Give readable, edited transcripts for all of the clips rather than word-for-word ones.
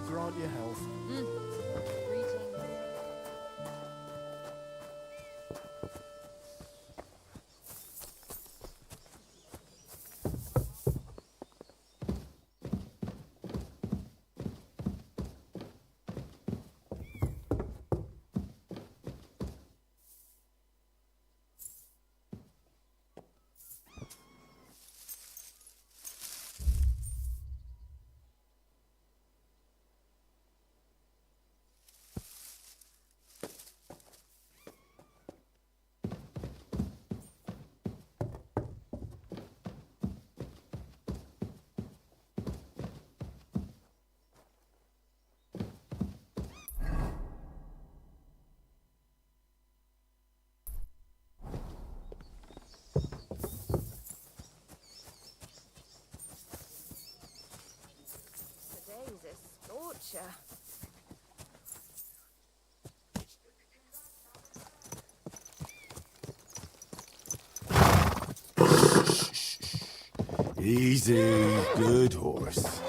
grant you health. Greetings. Today's a scorcher. Easy, good horse.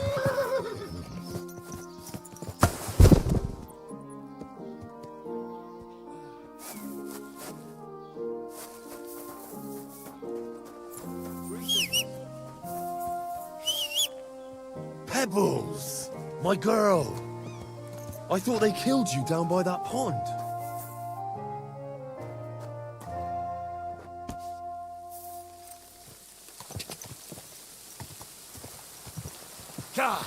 Pebbles! My girl! I thought they killed you down by that pond. God!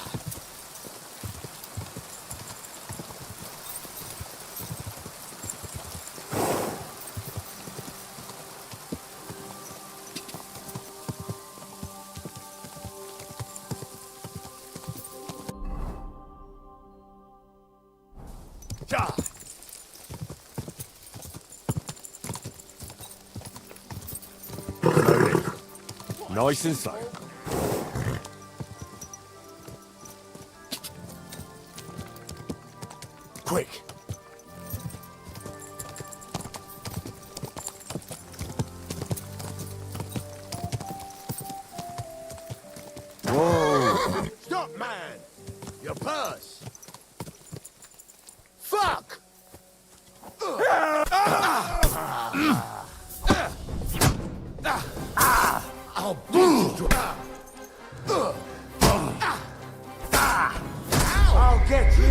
God! Nice and slow. Quick! Whoa! Stop, man! Your purse! Fuck! I'll beat you. I'll get you.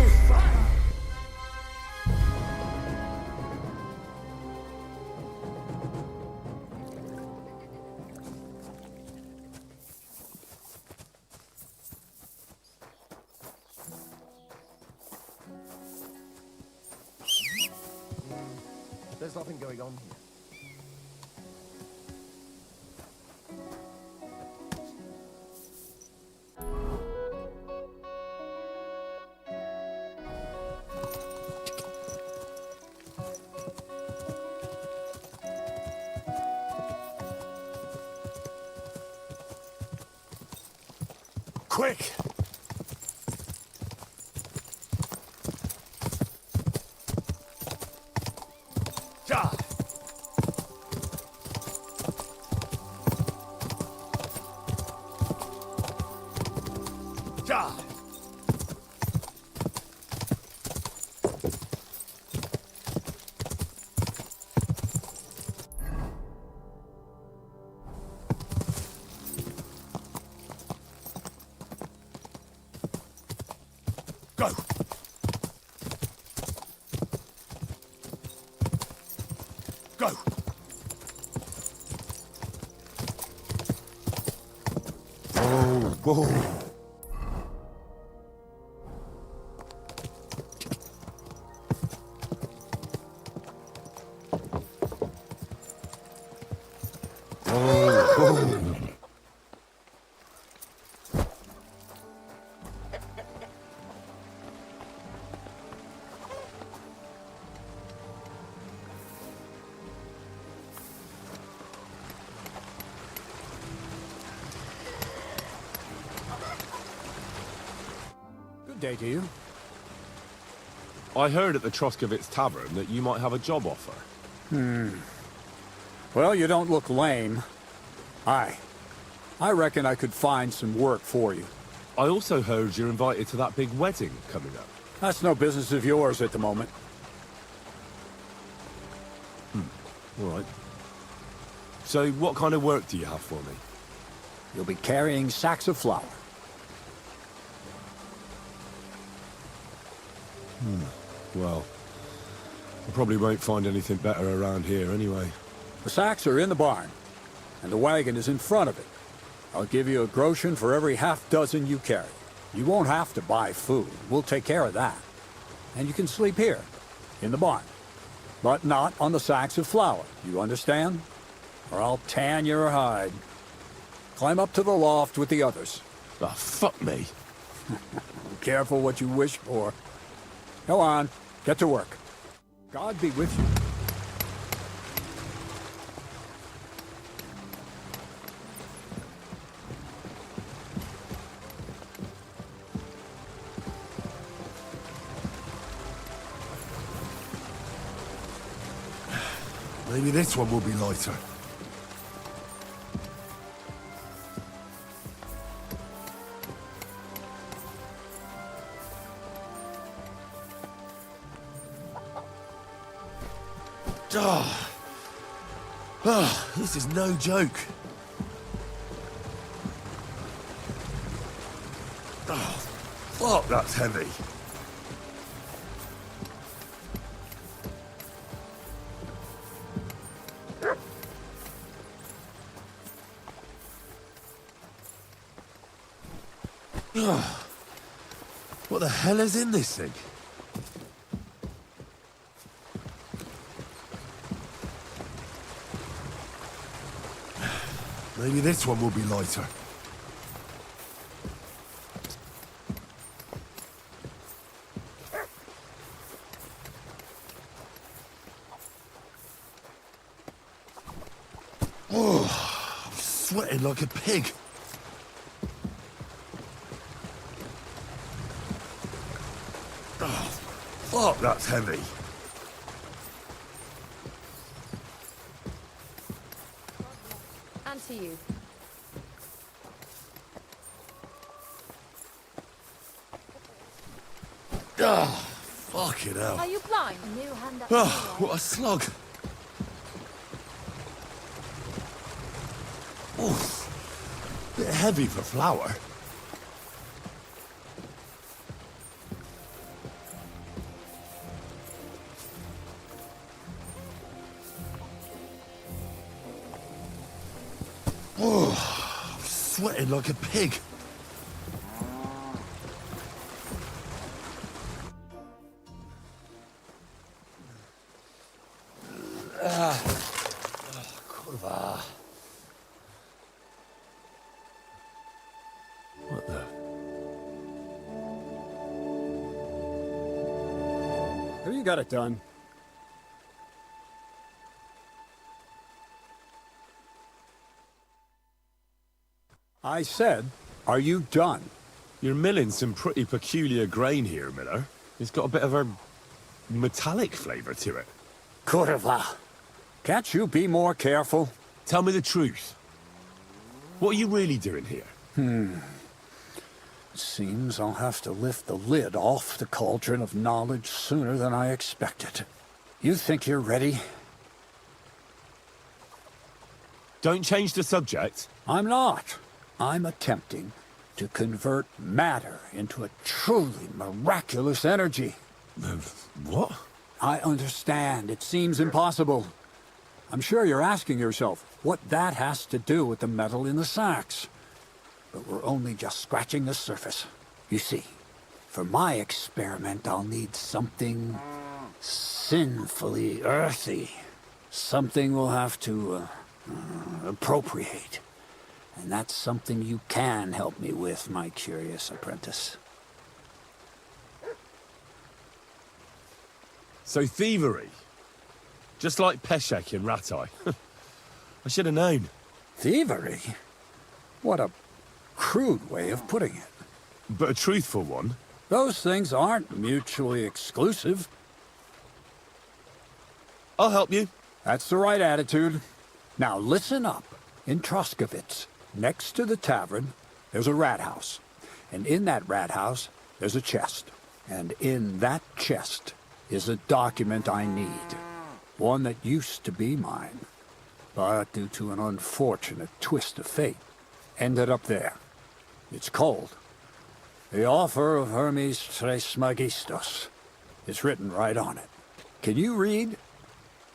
There's nothing going on here. Quick! Die! Die! Go! Go! Whoa! Good day to you. I heard at the Troskovitz Tavern that you might have a job offer. Well, you don't look lame. I reckon I could find some work for you. I also heard you're invited to that big wedding coming up. That's no business of yours at the moment. All right. So what kind of work do you have for me? You'll be carrying sacks of flour. Well, I probably won't find anything better around here anyway. The sacks are in the barn, and the wagon is in front of it. I'll give you a groschen for every half dozen you carry. You won't have to buy food. We'll take care of that. And you can sleep here, in the barn. But not on the sacks of flour, you understand? Or I'll tan your hide. Climb up to the loft with the others. Ah, fuck me. Be careful what you wish for. Go on, get to work. God be with you. Maybe this one will be lighter. This is no joke. Oh, fuck, that's heavy. What the hell is in this thing? Maybe this one will be lighter. Oh, I'm sweating like a pig. Oh, fuck, that's heavy. And to you. Fucking hell. Are you blind? New hand up. Oh, what a slug. Oof. Bit heavy for flour. Oh, I'm sweating like a pig. Kurwa. What the? Have you got it done? I said, are you done? You're milling some pretty peculiar grain here, Miller. It's got a bit of a metallic flavour to it. Kurwa. Can't you be more careful? Tell me the truth. What are you really doing here? Seems I'll have to lift the lid off the cauldron of knowledge sooner than I expected. You think you're ready? Don't change the subject. I'm not. I'm attempting to convert matter into a truly miraculous energy. What? I understand. It seems impossible. I'm sure you're asking yourself what that has to do with the metal in the sacks. But we're only just scratching the surface. You see, for my experiment, I'll need something sinfully earthy. Something we'll have to appropriate. And that's something you can help me with, my curious apprentice. So thievery. Just like Peshek in Ratai. I should have known. Thievery? What a crude way of putting it. But a truthful one. Those things aren't mutually exclusive. I'll help you. That's the right attitude. Now listen up. In Troskovitz, next to the tavern, there's a rat house. And in that rat house, there's a chest. And in that chest is a document I need. One that used to be mine. But due to an unfortunate twist of fate, ended up there. It's called The Offer of Hermes Trismegistus. It's written right on it. Can you read?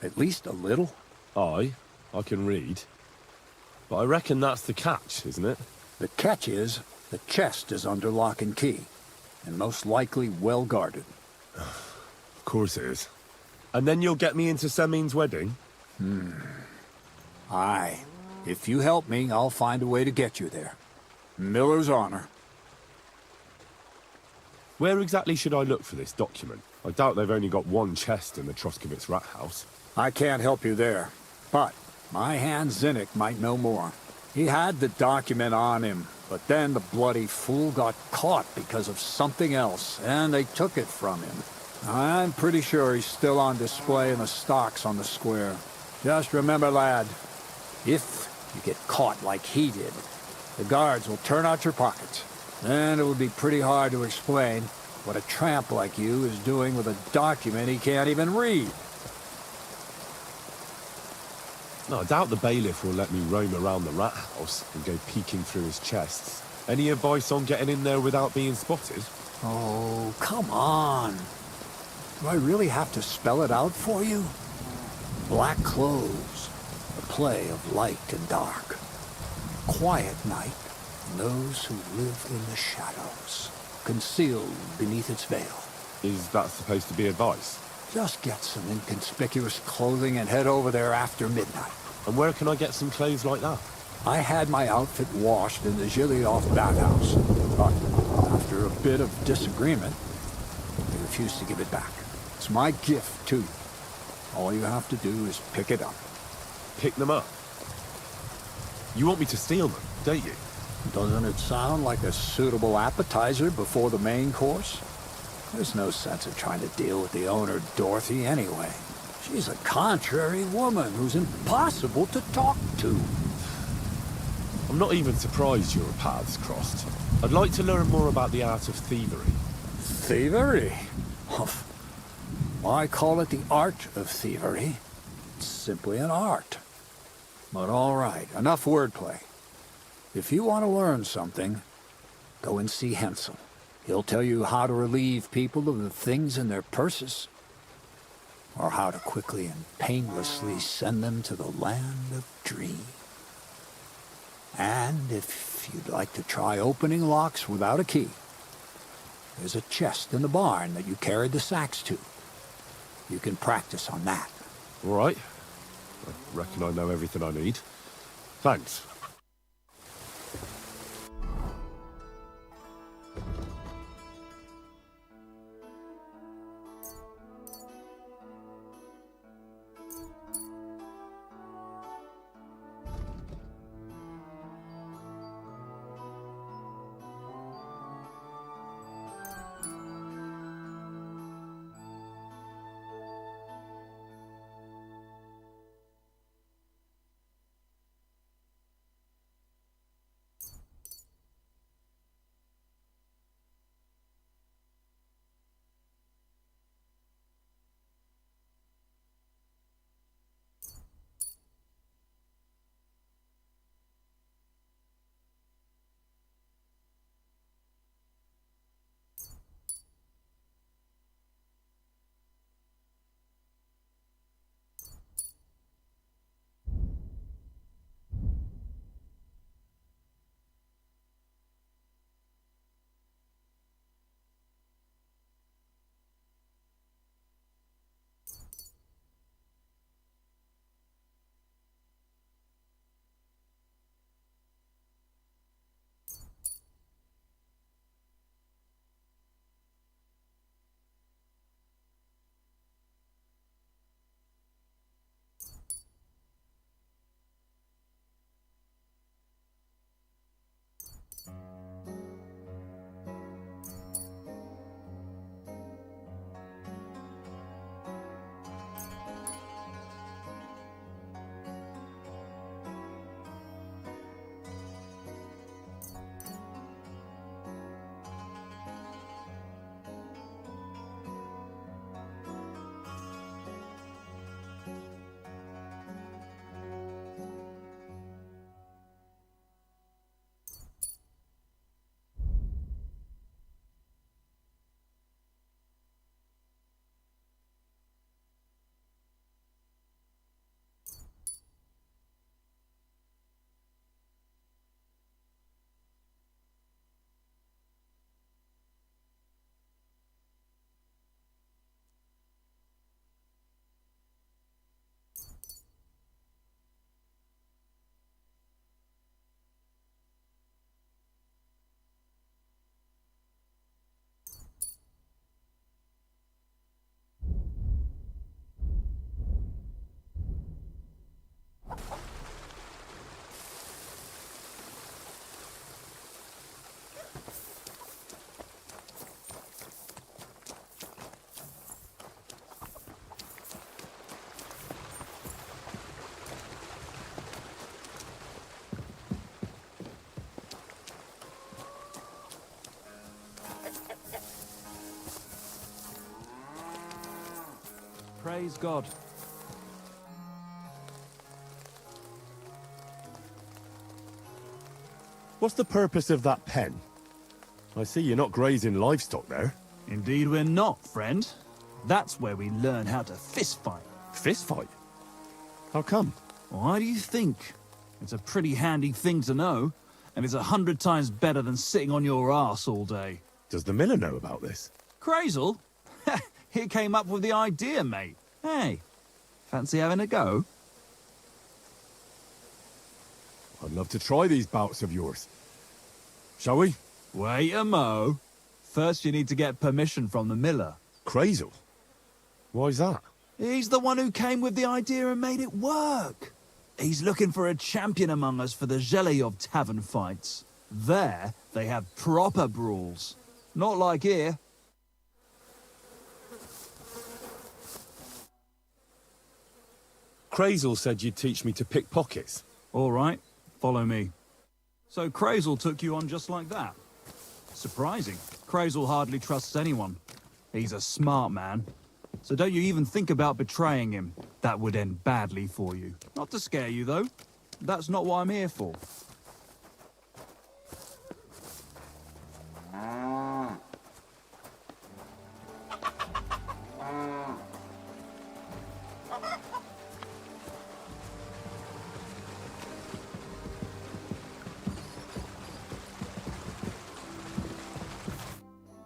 At least a little? I can read. But I reckon that's the catch, isn't it? The catch is, the chest is under lock and key, and most likely well guarded. Of course it is. And then you'll get me into Semin's wedding? Aye. If you help me, I'll find a way to get you there. Miller's honor. Where exactly should I look for this document? I doubt they've only got one chest in the Troskovitz rat house. I can't help you there, but my hand Zinnik might know more. He had the document on him, but then the bloody fool got caught because of something else, and they took it from him. I'm pretty sure he's still on display in the stocks on the square. Just remember, lad, if you get caught like he did, the guards will turn out your pockets. Then it would be pretty hard to explain what a tramp like you is doing with a document he can't even read. No, I doubt the bailiff will let me roam around the rat house and go peeking through his chests. Any advice on getting in there without being spotted? Oh, come on. Do I really have to spell it out for you? Black clothes, the play of light and dark. Quiet night, and those who live in the shadows, concealed beneath its veil. Is that supposed to be advice? Just get some inconspicuous clothing and head over there after midnight. And where can I get some clothes like that? I had my outfit washed in the Gilioff bathhouse, but after a bit of disagreement, they refused to give it back. It's my gift to you. All you have to do is pick it up. Pick them up? You want me to steal them, don't you? Doesn't it sound like a suitable appetizer before the main course? There's no sense in trying to deal with the owner, Dorothy, anyway. She's a contrary woman who's impossible to talk to. I'm not even surprised your paths crossed. I'd like to learn more about the art of thievery. Thievery? Why call it the art of thievery? It's simply an art. But all right, enough wordplay. If you want to learn something, go and see Hensel. He'll tell you how to relieve people of the things in their purses, or how to quickly and painlessly send them to the land of dreams. And if you'd like to try opening locks without a key, there's a chest in the barn that you carried the sacks to. You can practice on that. All right. I reckon I know everything I need. Thanks. Praise God. What's the purpose of that pen? I see you're not grazing livestock there. Indeed we're not, friend. That's where we learn how to fist fight. Fist fight? How come? Why do you think? It's a pretty handy thing to know, and it's 100 times better than sitting on your arse all day. Does the miller know about this? Crazel? He came up with the idea, mate. Hey, fancy having a go? I'd love to try these bouts of yours. Shall we? Wait a mo. First you need to get permission from the miller. Crazel? Why's that? He's the one who came with the idea and made it work. He's looking for a champion among us for the Zheleyov tavern fights. There, they have proper brawls. Not like here. Crazel said you'd teach me to pick pockets. All right, follow me. So Crazel took you on just like that? Surprising. Crazel hardly trusts anyone. He's a smart man. So don't you even think about betraying him. That would end badly for you. Not to scare you, though. That's not what I'm here for.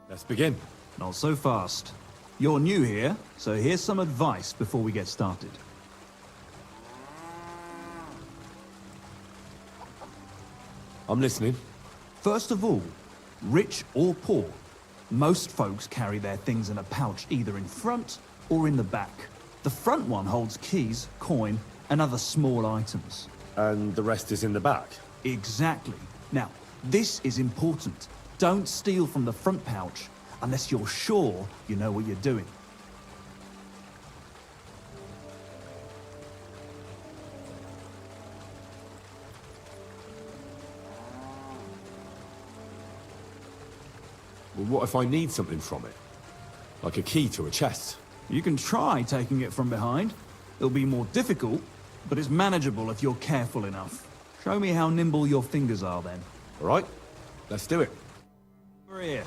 Let's begin. Not so fast. You're new here, so here's some advice before we get started. I'm listening. First of all, rich or poor, most folks carry their things in a pouch either in front or in the back. The front one holds keys, coin, and other small items. And the rest is in the back? Exactly. Now, this is important. Don't steal from the front pouch unless you're sure you know what you're doing. Well, what if I need something from it? Like a key to a chest? You can try taking it from behind. It'll be more difficult, but it's manageable if you're careful enough. Show me how nimble your fingers are then. All right, let's do it. Over here.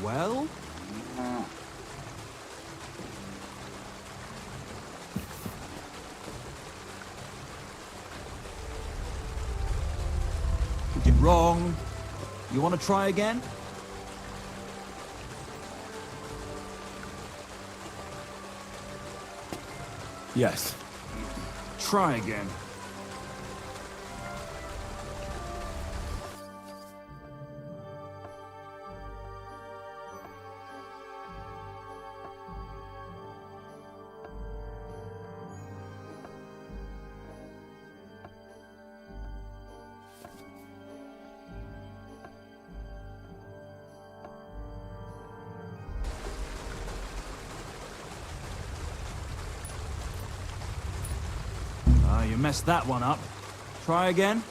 Well? You did wrong. You want to try again? Yes. Try again. You messed that one up. Try again.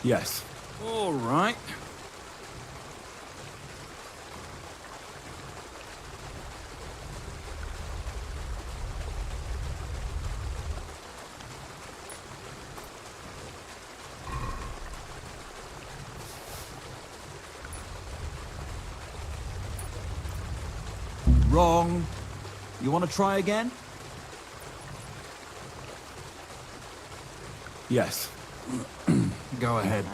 Yes. All right. Wrong. You want to try again? Yes. Go ahead.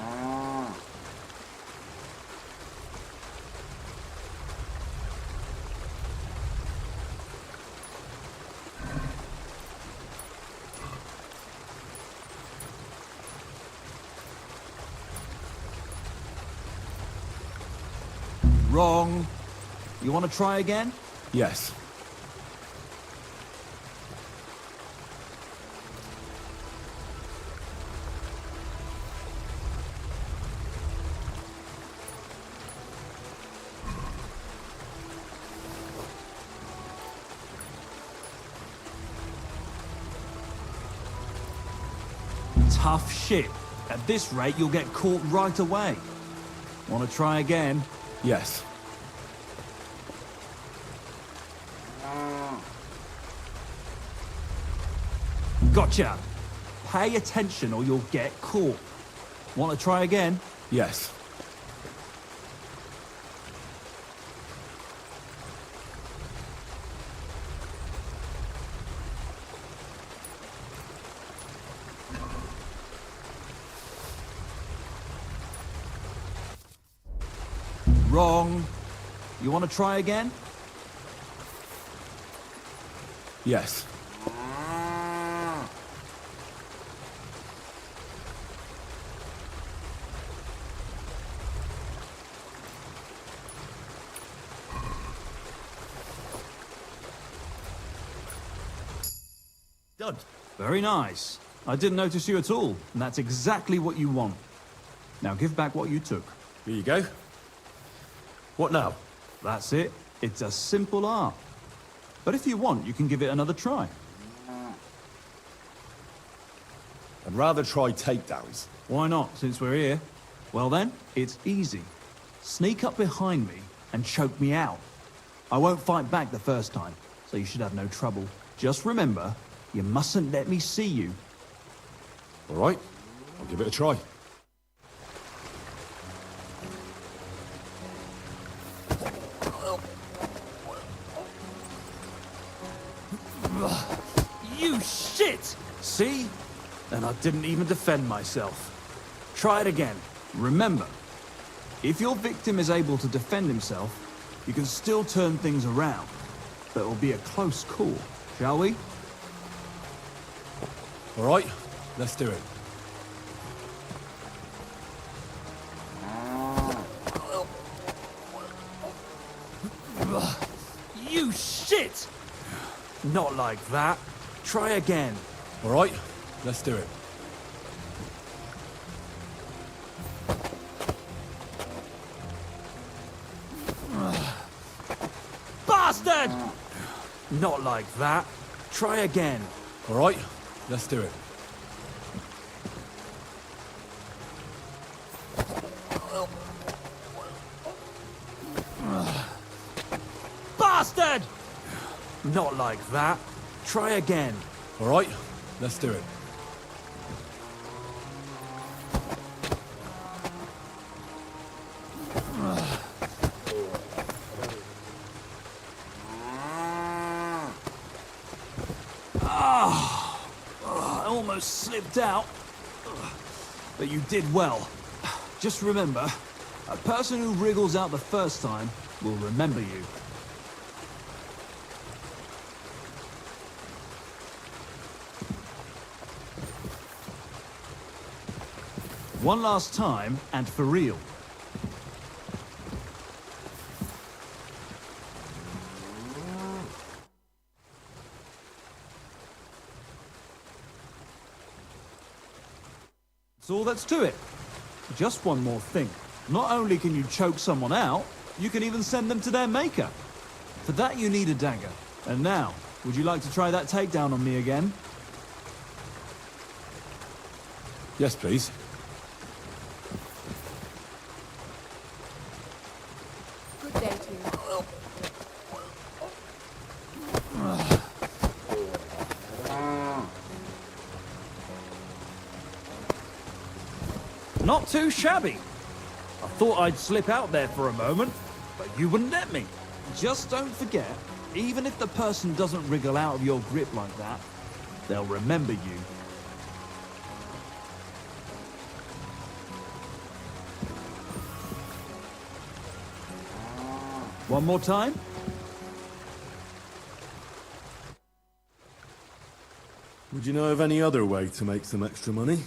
Wrong. You want to try again? Yes. Tough shit. At this rate, you'll get caught right away. Want to try again? Yes. Gotcha. Pay attention or you'll get caught. Want to try again? Yes. Wrong. You want to try again? Yes. Done. Very nice. I didn't notice you at all, and that's exactly what you want. Now give back what you took. Here you go. What now? That's it. It's a simple art. But if you want, you can give it another try. I'd rather try takedowns. Why not, since we're here? Well then, it's easy. Sneak up behind me and choke me out. I won't fight back the first time, so you should have no trouble. Just remember, you mustn't let me see you. All right, I'll give it a try. You shit! See? And I didn't even defend myself. Try it again. Remember, if your victim is able to defend himself, you can still turn things around. But it'll be a close call, shall we? All right, let's do it. You shit! Not like that. Try again. All right, let's do it. Bastard! Not like that. Try again. All right, let's do it. Bastard! Not like that. Try again. All right, let's do it. I almost slipped out. But you did well. Just remember, a person who wriggles out the first time will remember you. One last time, and for real. That's all that's to it. Just one more thing. Not only can you choke someone out, you can even send them to their maker. For that you need a dagger. And now, would you like to try that takedown on me again? Yes, please. Good day to you. Not too shabby. I thought I'd slip out there for a moment, but you wouldn't let me. Just don't forget, even if the person doesn't wriggle out of your grip like that, they'll remember you. One more time? Would you know of any other way to make some extra money?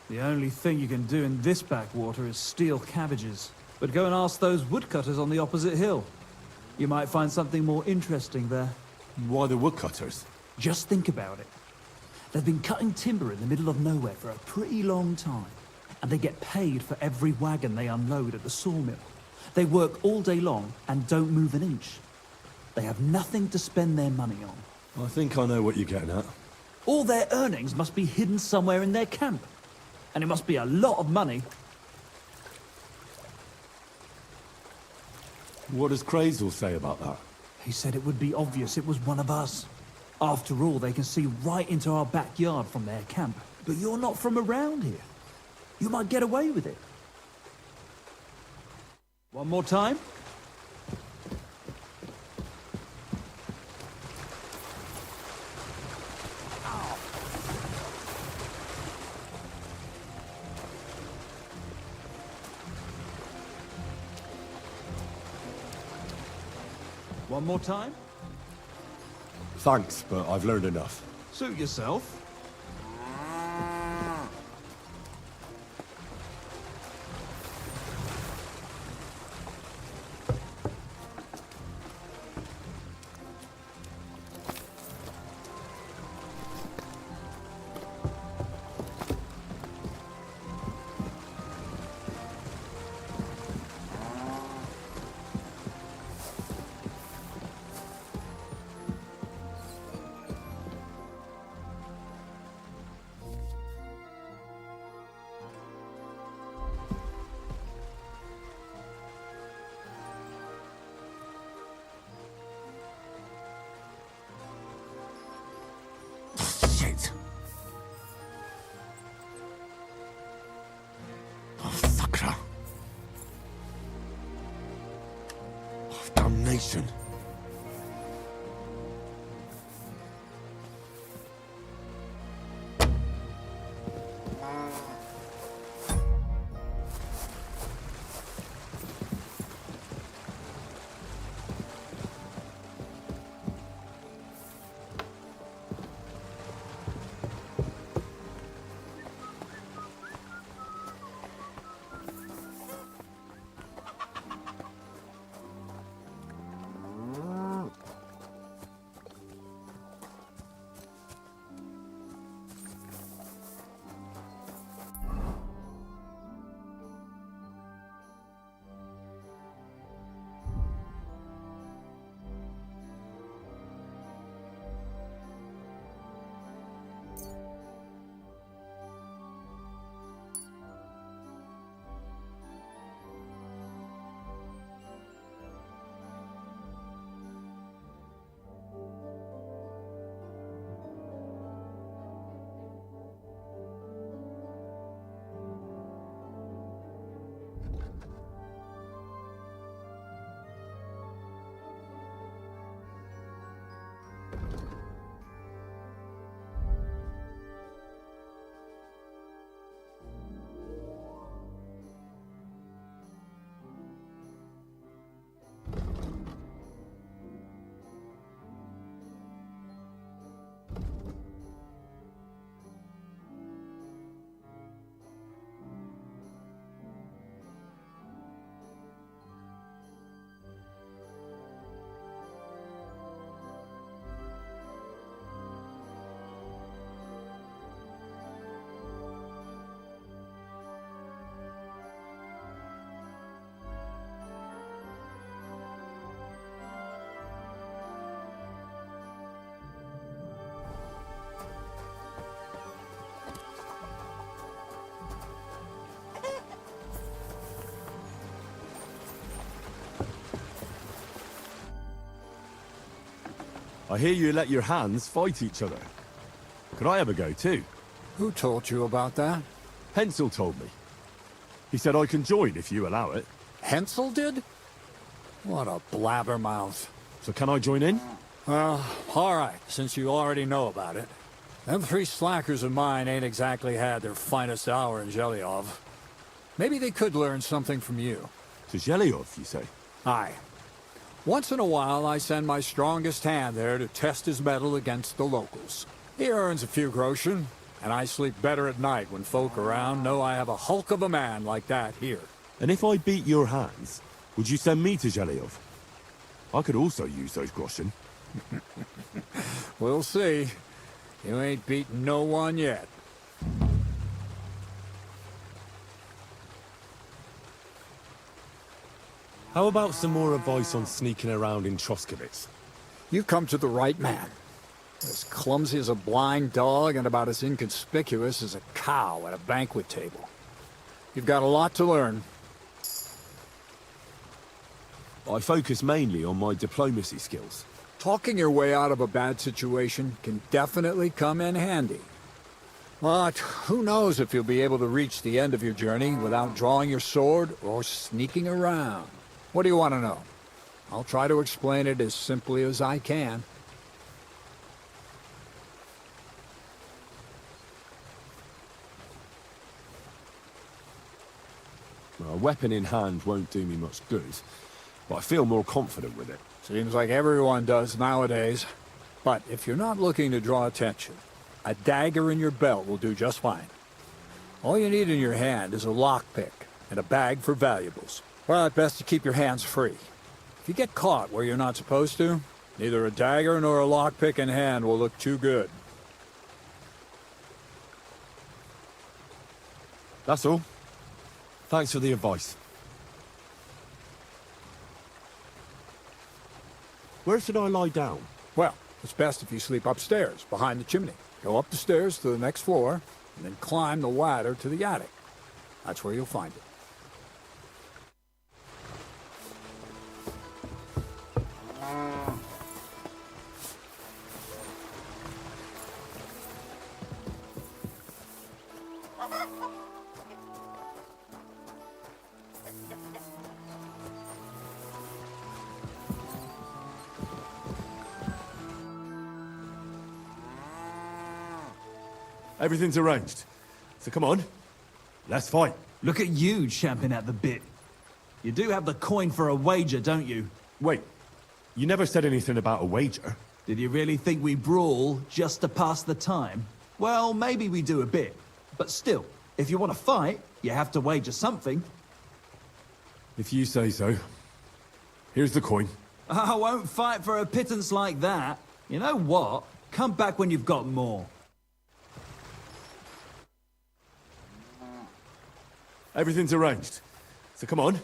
The only thing you can do in this backwater is steal cabbages. But go and ask those woodcutters on the opposite hill. You might find something more interesting there. Why the woodcutters? Just think about it. They've been cutting timber in the middle of nowhere for a pretty long time. And they get paid for every wagon they unload at the sawmill. They work all day long and don't move an inch. They have nothing to spend their money on. I think I know what you're getting at. All their earnings must be hidden somewhere in their camp. And it must be a lot of money. What does Crazel say about that? He said it would be obvious it was one of us. After all, they can see right into our backyard from their camp. But you're not from around here. You might get away with it. One more time. One more time. Thanks, but I've learned enough. Suit yourself. Shit. Oh, Sakra. Oh, damnation. I hear you let your hands fight each other. Could I have a go too? Who told you about that? Hensel told me. He said I can join if you allow it. Hensel did? What a blabbermouth. So can I join in? Well, all right, since you already know about it. Them three slackers of mine ain't exactly had their finest hour in Zhelyov. Maybe they could learn something from you. To Zhelyov, you say? Aye. Once in a while, I send my strongest hand there to test his mettle against the locals. He earns a few groschen, and I sleep better at night when folk around know I have a hulk of a man like that here. And if I beat your hands, would you send me to Zhelyov? I could also use those groschen. We'll see. You ain't beaten no one yet. How about some more advice on sneaking around in Troskowitz? You've come to the right man. As clumsy as a blind dog and about as inconspicuous as a cow at a banquet table. You've got a lot to learn. I focus mainly on my diplomacy skills. Talking your way out of a bad situation can definitely come in handy. But who knows if you'll be able to reach the end of your journey without drawing your sword or sneaking around. What do you want to know? I'll try to explain it as simply as I can. A weapon in hand won't do me much good, but I feel more confident with it. Seems like everyone does nowadays. But if you're not looking to draw attention, a dagger in your belt will do just fine. All you need in your hand is a lockpick and a bag for valuables. Well, best to keep your hands free. If you get caught where you're not supposed to, neither a dagger nor a lockpick in hand will look too good. That's all. Thanks for the advice. Where should I lie down? Well, it's best if you sleep upstairs, behind the chimney. Go up the stairs to the next floor, and then climb the ladder to the attic. That's where you'll find it. Everything's arranged. So come on, let's fight. Look at you champing at the bit. You do have the coin for a wager, don't you? Wait, you never said anything about a wager. Did you really think we brawl just to pass the time? Well, maybe we do a bit. But still, if you want to fight, you have to wager something. If you say so. Here's the coin. I won't fight for a pittance like that. You know what? Come back when you've got more. Everything's arranged. So come on,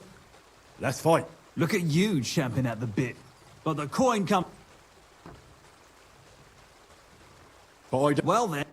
let's fight. Look at you champing at the bit. But the coin come... But I don't... Well then...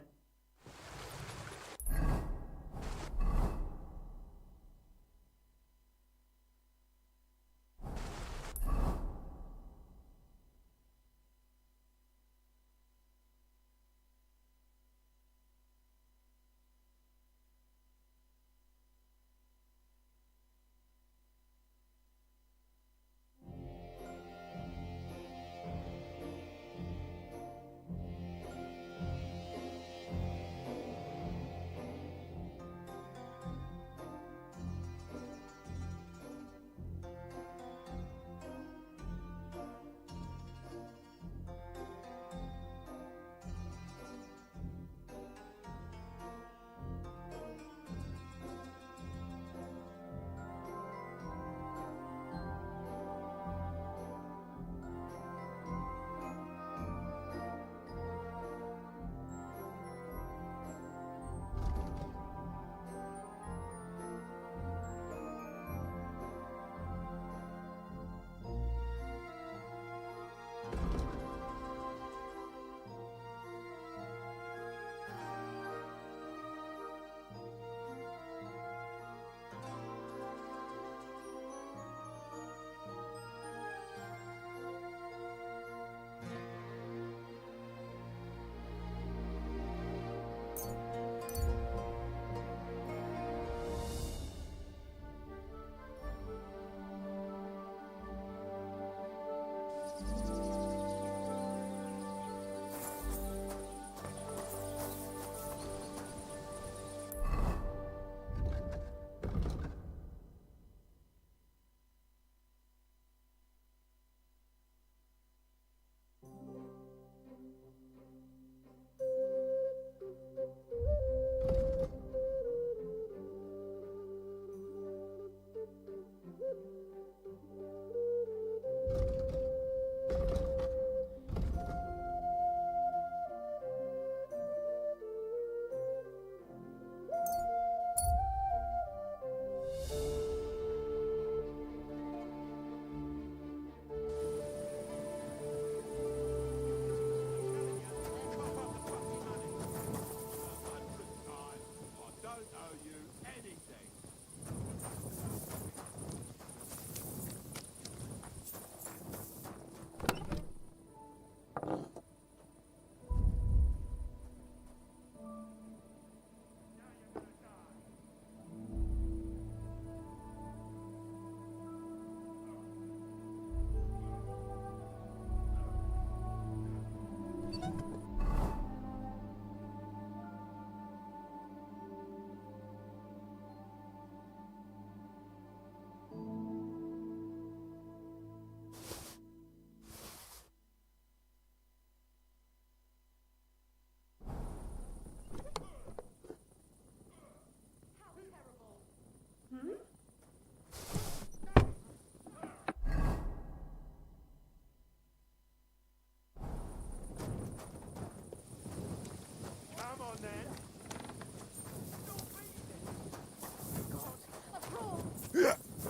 Come on then.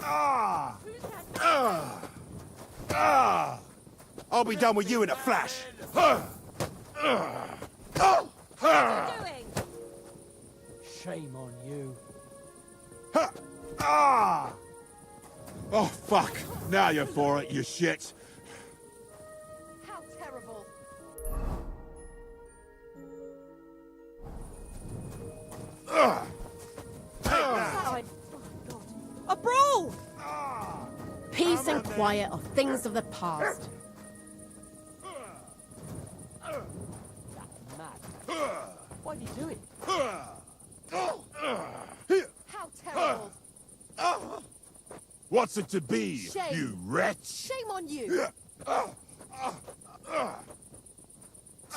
Ah! Ah! I'll be done with you in a flash. Doing? Shame on you. Ah! Oh, fuck. Now you're for it, you shit. How terrible. Side. Oh, God. A brawl! Peace and quiet are things of the past. Mad. Why do you do it? How terrible. What's it to be, Shame. you wretch? Shame on you.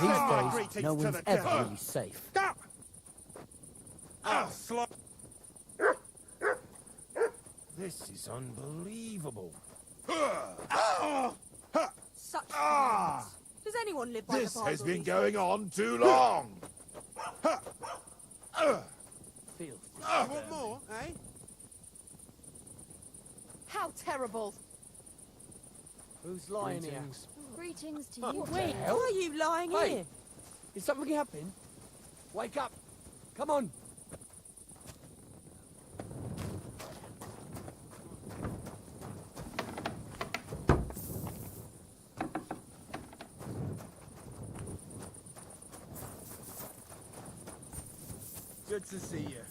These Greetings days, no to one's the ever devil. really safe. This is unbelievable. Such violence. Does anyone live by This the Bible has been these going days? on too long. Filthy. Want more, eh? How terrible. Who's lying here? Greetings to What you. the Wait, hell? why are you lying Hey. here? Is something happening? Wake up! Come on! Good to see you.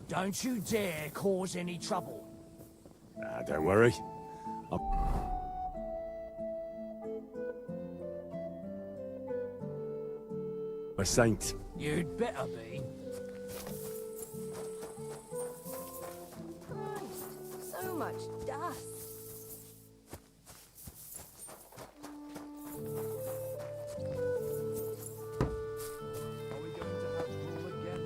Don't you dare cause any trouble. Don't worry. A saint. You'd better be. Christ, so much dust. Are we going to have rule again?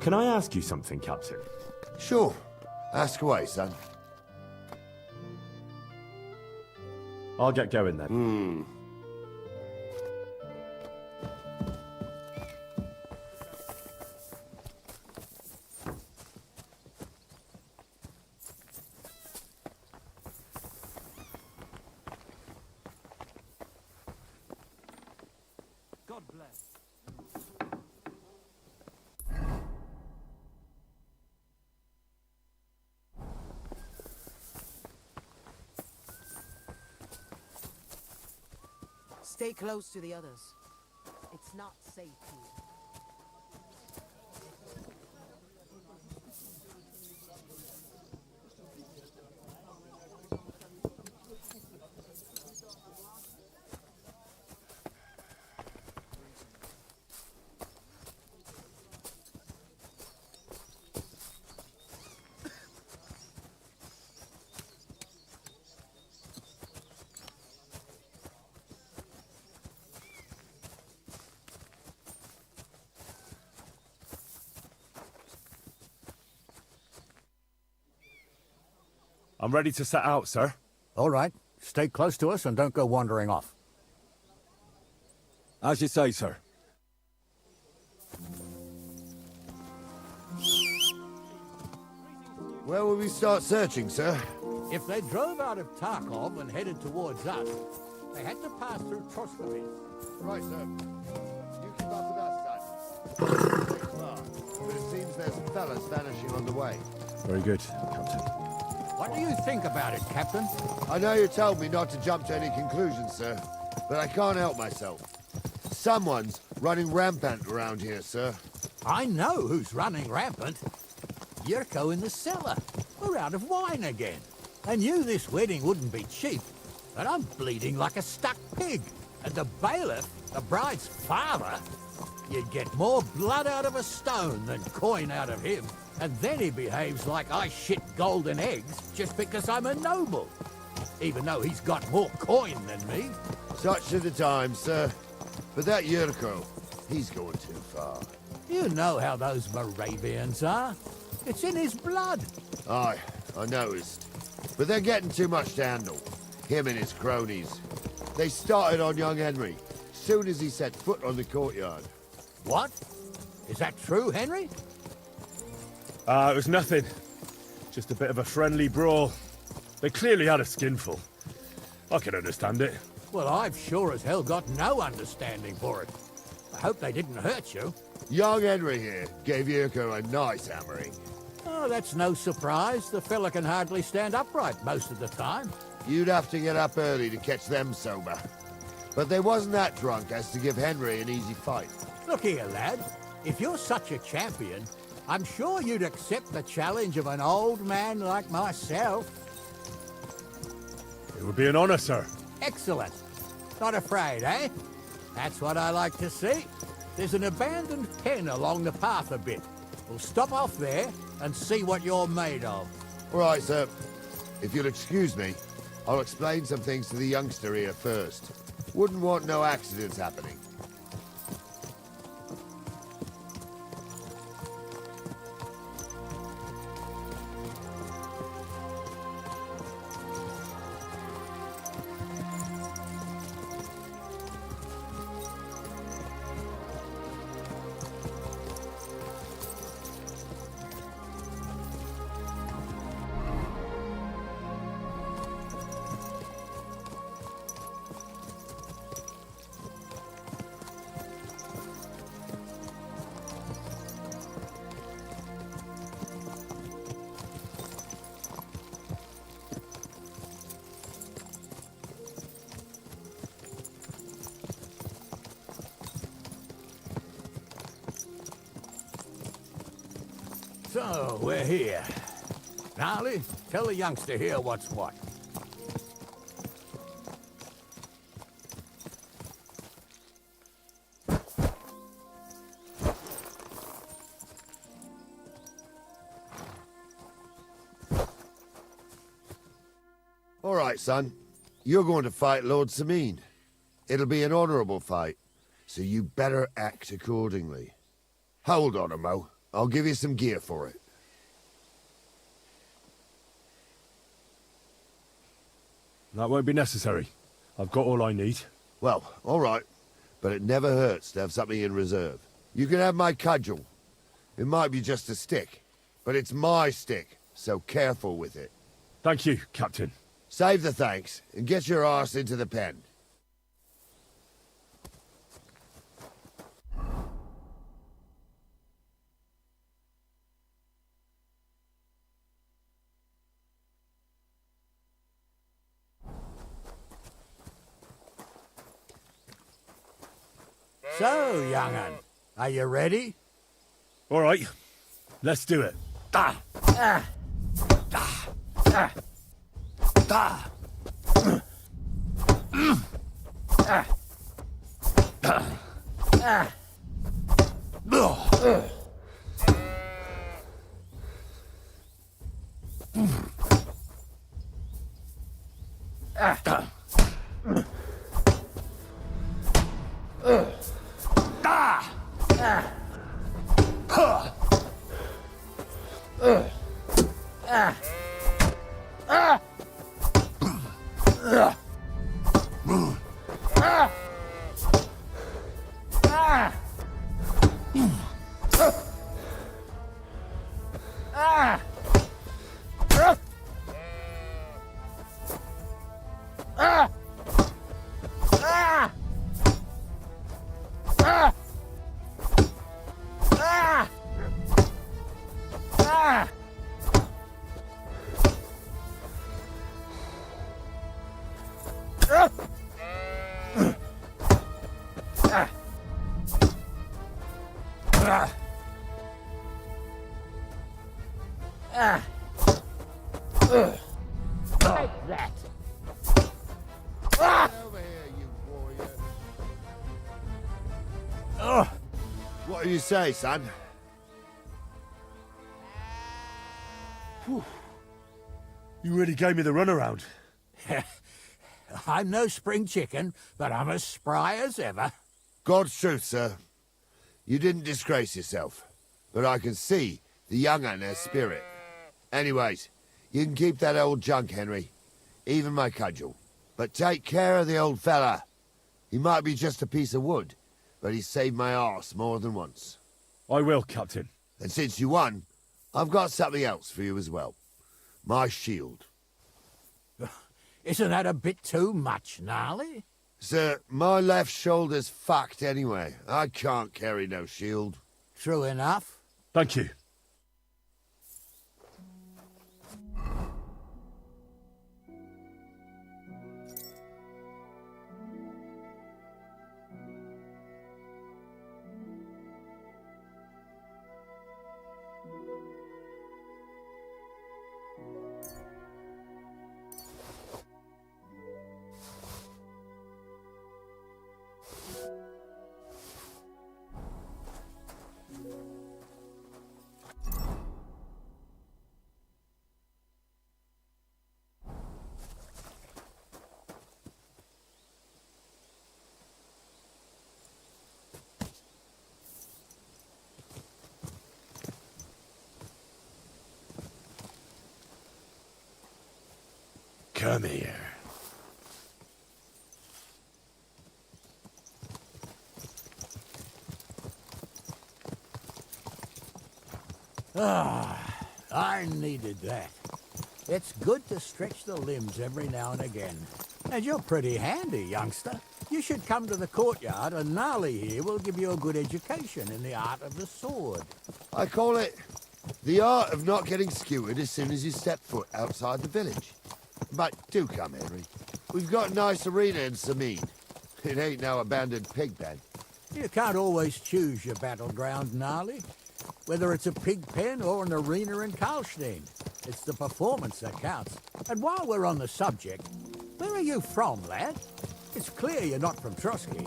Can I ask you something, Captain? Sure. Ask away, son. I'll get going then. God bless. Stay close to the others. It's not safe here. I'm ready to set out, sir. All right. Stay close to us and don't go wandering off. As you say, sir. Where will we start searching, sir? If they drove out of Tarkov and headed towards us, they had to pass through Troskovitz. Right, sir. You keep up with us, son. But it seems there's fellas vanishing on the way. Very good, Captain. What do you think about it, Captain? I know you told me not to jump to any conclusions, sir, but I can't help myself. Someone's running rampant around here, sir. I know who's running rampant. Yurko in the cellar. We're out of wine again. I knew this wedding wouldn't be cheap, but I'm bleeding like a stuck pig. And the bailiff, the bride's father, you'd get more blood out of a stone than coin out of him. And then he behaves like I shit golden eggs just because I'm a noble. Even though he's got more coin than me. Such are the times, sir. But that Yurko, he's going too far. You know how those Moravians are. It's in his blood. Aye, I noticed. But they're getting too much to handle. Him and his cronies. They started on young Henry, soon as he set foot on the courtyard. What? Is that true, Henry? It was nothing. Just a bit of a friendly brawl. They clearly had a skinful. I can understand it. Well, I've sure as hell got no understanding for it. I hope they didn't hurt you. Young Henry here gave Yurko a nice hammering. Oh, that's no surprise. The fella can hardly stand upright most of the time. You'd have to get up early to catch them sober. But they wasn't that drunk as to give Henry an easy fight. Look here, lad. If you're such a champion, I'm sure you'd accept the challenge of an old man like myself. It would be an honor, sir. Excellent. Not afraid, eh? That's what I like to see. There's an abandoned pen along the path a bit. We'll stop off there and see what you're made of. All right, sir. If you'll excuse me, I'll explain some things to the youngster here first. Wouldn't want no accidents happening. So, we're here. Gnarly, tell the youngster here what's what. All right, son. You're going to fight Lord Sameen. It'll be an honorable fight, so you better act accordingly. Hold on, Mo. I'll give you some gear for it. That won't be necessary. I've got all I need. Well, all right. But it never hurts to have something in reserve. You can have my cudgel. It might be just a stick, but it's my stick, so careful with it. Thank you, Captain. Save the thanks, and get your arse into the pen. So, young'un, are you ready? All right, let's do it. Take that. Over here, you warrior. What do you say, son? You really gave me the runaround. I'm no spring chicken, but I'm as spry as ever. God's truth, sir. You didn't disgrace yourself, but I can see the young un has spirit. Anyways, you can keep that old junk, Henry. Even my cudgel. But take care of the old fella. He might be just a piece of wood, but he saved my arse more than once. I will, Captain. And since you won, I've got something else for you as well. My shield. Isn't that a bit too much, Gnarly? Sir, my left shoulder's fucked anyway. I can't carry no shield. True enough. Thank you. Come here. I needed that. It's good to stretch the limbs every now and again. And you're pretty handy, youngster. You should come to the courtyard, and Gnarly here will give you a good education in the art of the sword. I call it the art of not getting skewered as soon as you step foot outside the village. But do come, Henry. We've got a nice arena in Sameen. It ain't no abandoned pig pen. You can't always choose your battleground, Gnarly. Whether it's a pig pen or an arena in Karlstein, it's the performance that counts. And while we're on the subject, where are you from, lad? It's clear you're not from Trotsky.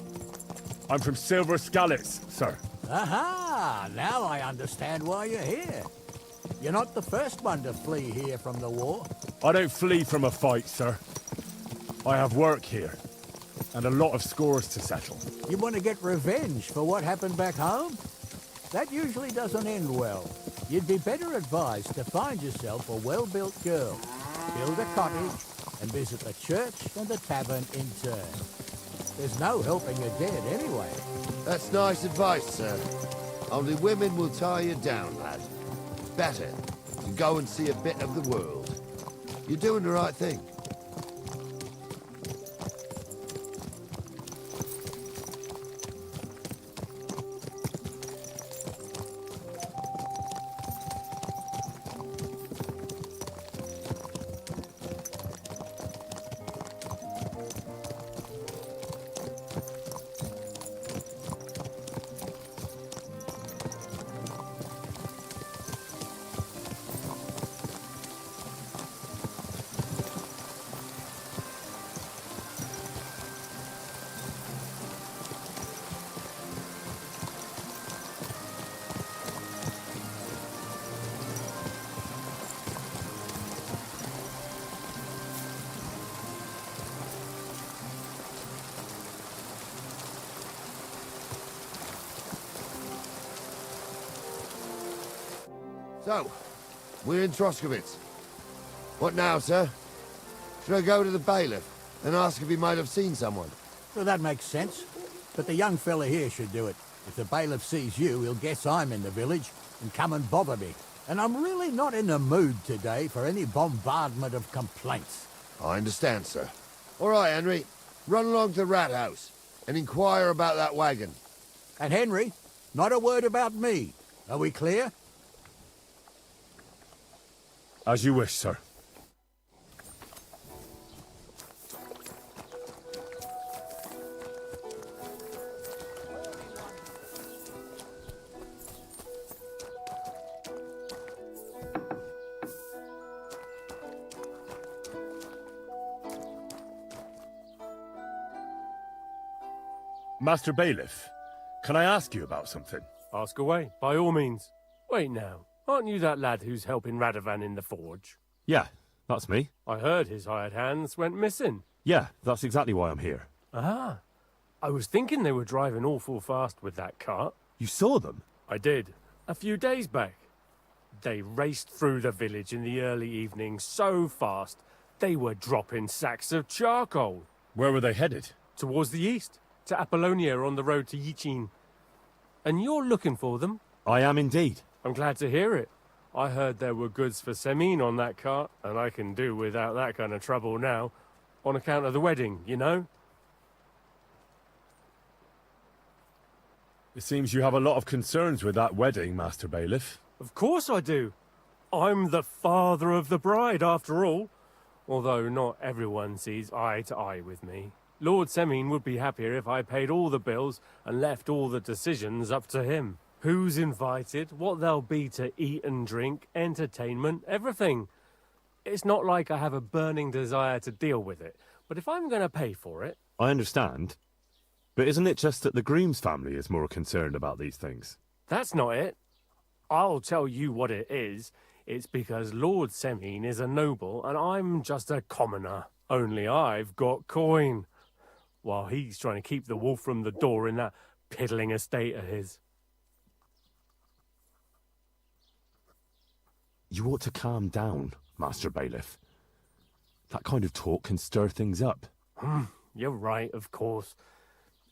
I'm from Silver Skallets, sir. Aha! Now I understand why you're here. You're not the first one to flee here from the war. I don't flee from a fight, sir. I have work here, and a lot of scores to settle. You want to get revenge for what happened back home? That usually doesn't end well. You'd be better advised to find yourself a well-built girl, build a cottage, and visit the church and the tavern in turn. There's no helping a dead anyway. That's nice advice, sir. Only women will tie you down, lad. Better to go and see a bit of the world. You're doing the right thing. So, we're in Troskowitz. What now, sir? Should I go to the bailiff and ask if he might have seen someone? Well, that makes sense. But the young fella here should do it. If the bailiff sees you, he'll guess I'm in the village and come and bother me. And I'm really not in the mood today for any bombardment of complaints. I understand, sir. All right, Henry. Run along to the rat house and inquire about that wagon. And Henry, not a word about me. Are we clear? As you wish, sir. Master Bailiff, can I ask you about something? Ask away, by all means. Wait now, aren't you that lad who's helping Radovan in the forge? Yeah, that's me. I heard his hired hands went missing. Yeah, that's exactly why I'm here. Ah, I was thinking they were driving awful fast with that cart. You saw them? I did, a few days back. They raced through the village in the early evening so fast, they were dropping sacks of charcoal. Where were they headed? Towards the east, to Apollonia on the road to Yichin. And you're looking for them? I am indeed. I'm glad to hear it. I heard there were goods for Semin on that cart, and I can do without that kind of trouble now, on account of the wedding, you know? It seems you have a lot of concerns with that wedding, Master Bailiff. Of course I do. I'm the father of the bride, after all. Although not everyone sees eye to eye with me. Lord Semin would be happier if I paid all the bills and left all the decisions up to him. Who's invited, what there'll be to eat and drink, entertainment, everything. It's not like I have a burning desire to deal with it, but if I'm going to pay for it... I understand. But isn't it just that the groom's family is more concerned about these things? That's not it. I'll tell you what it is. It's because Lord Semin is a noble and I'm just a commoner. Only I've got coin. While he's trying to keep the wolf from the door in that piddling estate of his. You ought to calm down, Master Bailiff. That kind of talk can stir things up. You're right, of course.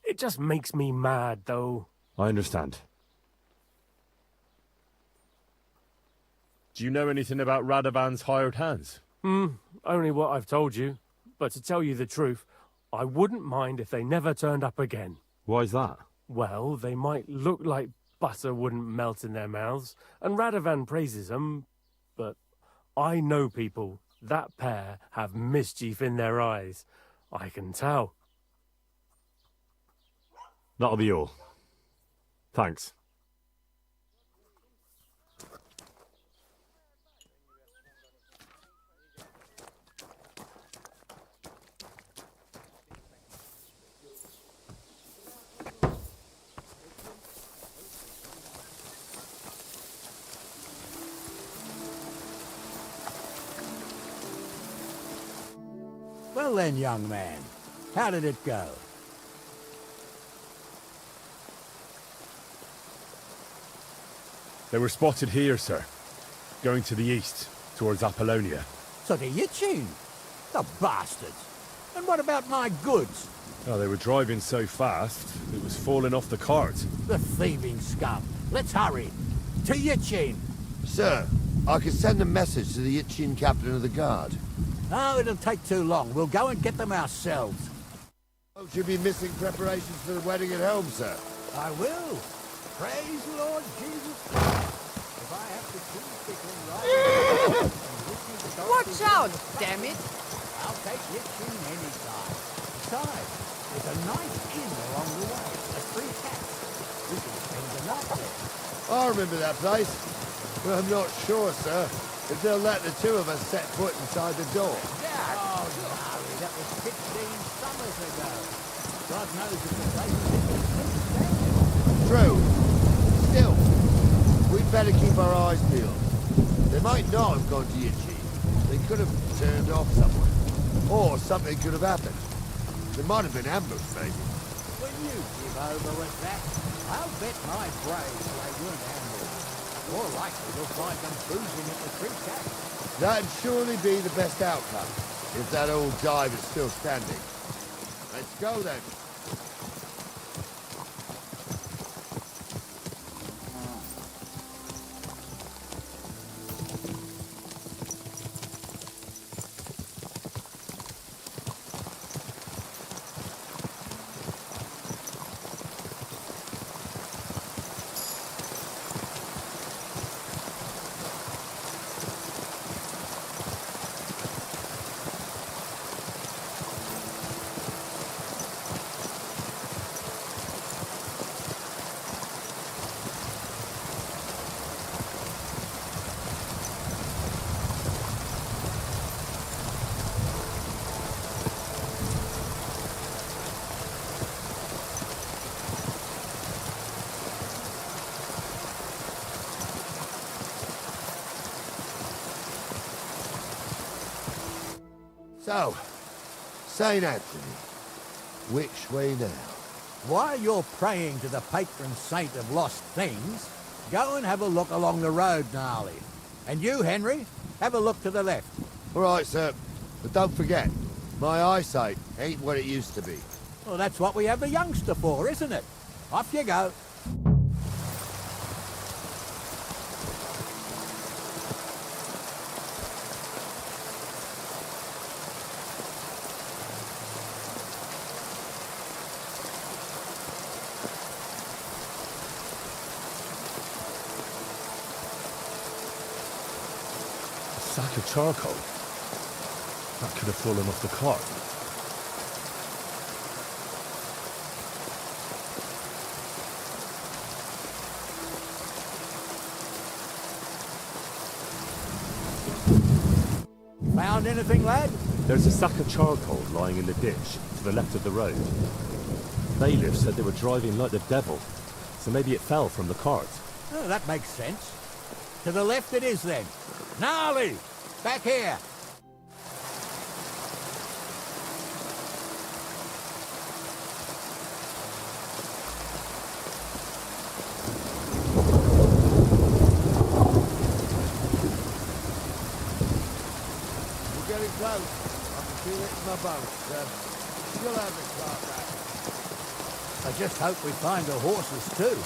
It just makes me mad, though. I understand. Do you know anything about Radovan's hired hands? Only what I've told you. But to tell you the truth, I wouldn't mind if they never turned up again. Why's that? Well, they might look like butter wouldn't melt in their mouths, and Radovan praises them, but I know people. That pair have mischief in their eyes. I can tell. That'll be all. Thanks. Well then, young man, how did it go? They were spotted here, sir. Going to the east, towards Apollonia. So to Yichin? The bastards! And what about my goods? Oh, they were driving so fast, it was falling off the cart. The thieving scum! Let's hurry! To Yichin! Sir, I can send a message to the Yichin captain of the guard. Oh, it'll take too long. We'll go and get them ourselves. Won't you be missing preparations for the wedding at home, sir? I will. Praise the Lord Jesus Christ. If I have to keep sticking right... Watch out, damn it! I'll take Yichin any time. Besides, there's a nice inn along the way. A free cat. We can spend the night there. I remember that place. But I'm not sure, sir, if they'll let the two of us set foot inside the door. Dad! Oh, no, that was 15 summers ago. God knows if the place is in the True. Still, we'd better keep our eyes peeled. They might not have gone to Yichin. They could have turned off somewhere. Or something could have happened. There might have been ambushed, maybe. When you give over with that, I'll bet my braves they weren't ambushed. More likely we'll find them boozing at the creek cache. That'd surely be the best outcome, if that old dive is still standing. Let's go then. So, St. Anthony, which way now? While you're praying to the patron saint of lost things, go and have a look along the road, Gnarly. And you, Henry, have a look to the left. All right, sir. But don't forget, my eyesight ain't what it used to be. Well, that's what we have the youngster for, isn't it? Off you go. Sack of charcoal? That could have fallen off the cart. Found anything, lad? There's a sack of charcoal lying in the ditch to the left of the road. Bailiff said they were driving like the devil, so maybe it fell from the cart. Oh, that makes sense. To the left it is, then. Gnarly! Back here! We're getting close. I can feel it in my bones. You'll have the car back. I just hope we find the horses, too.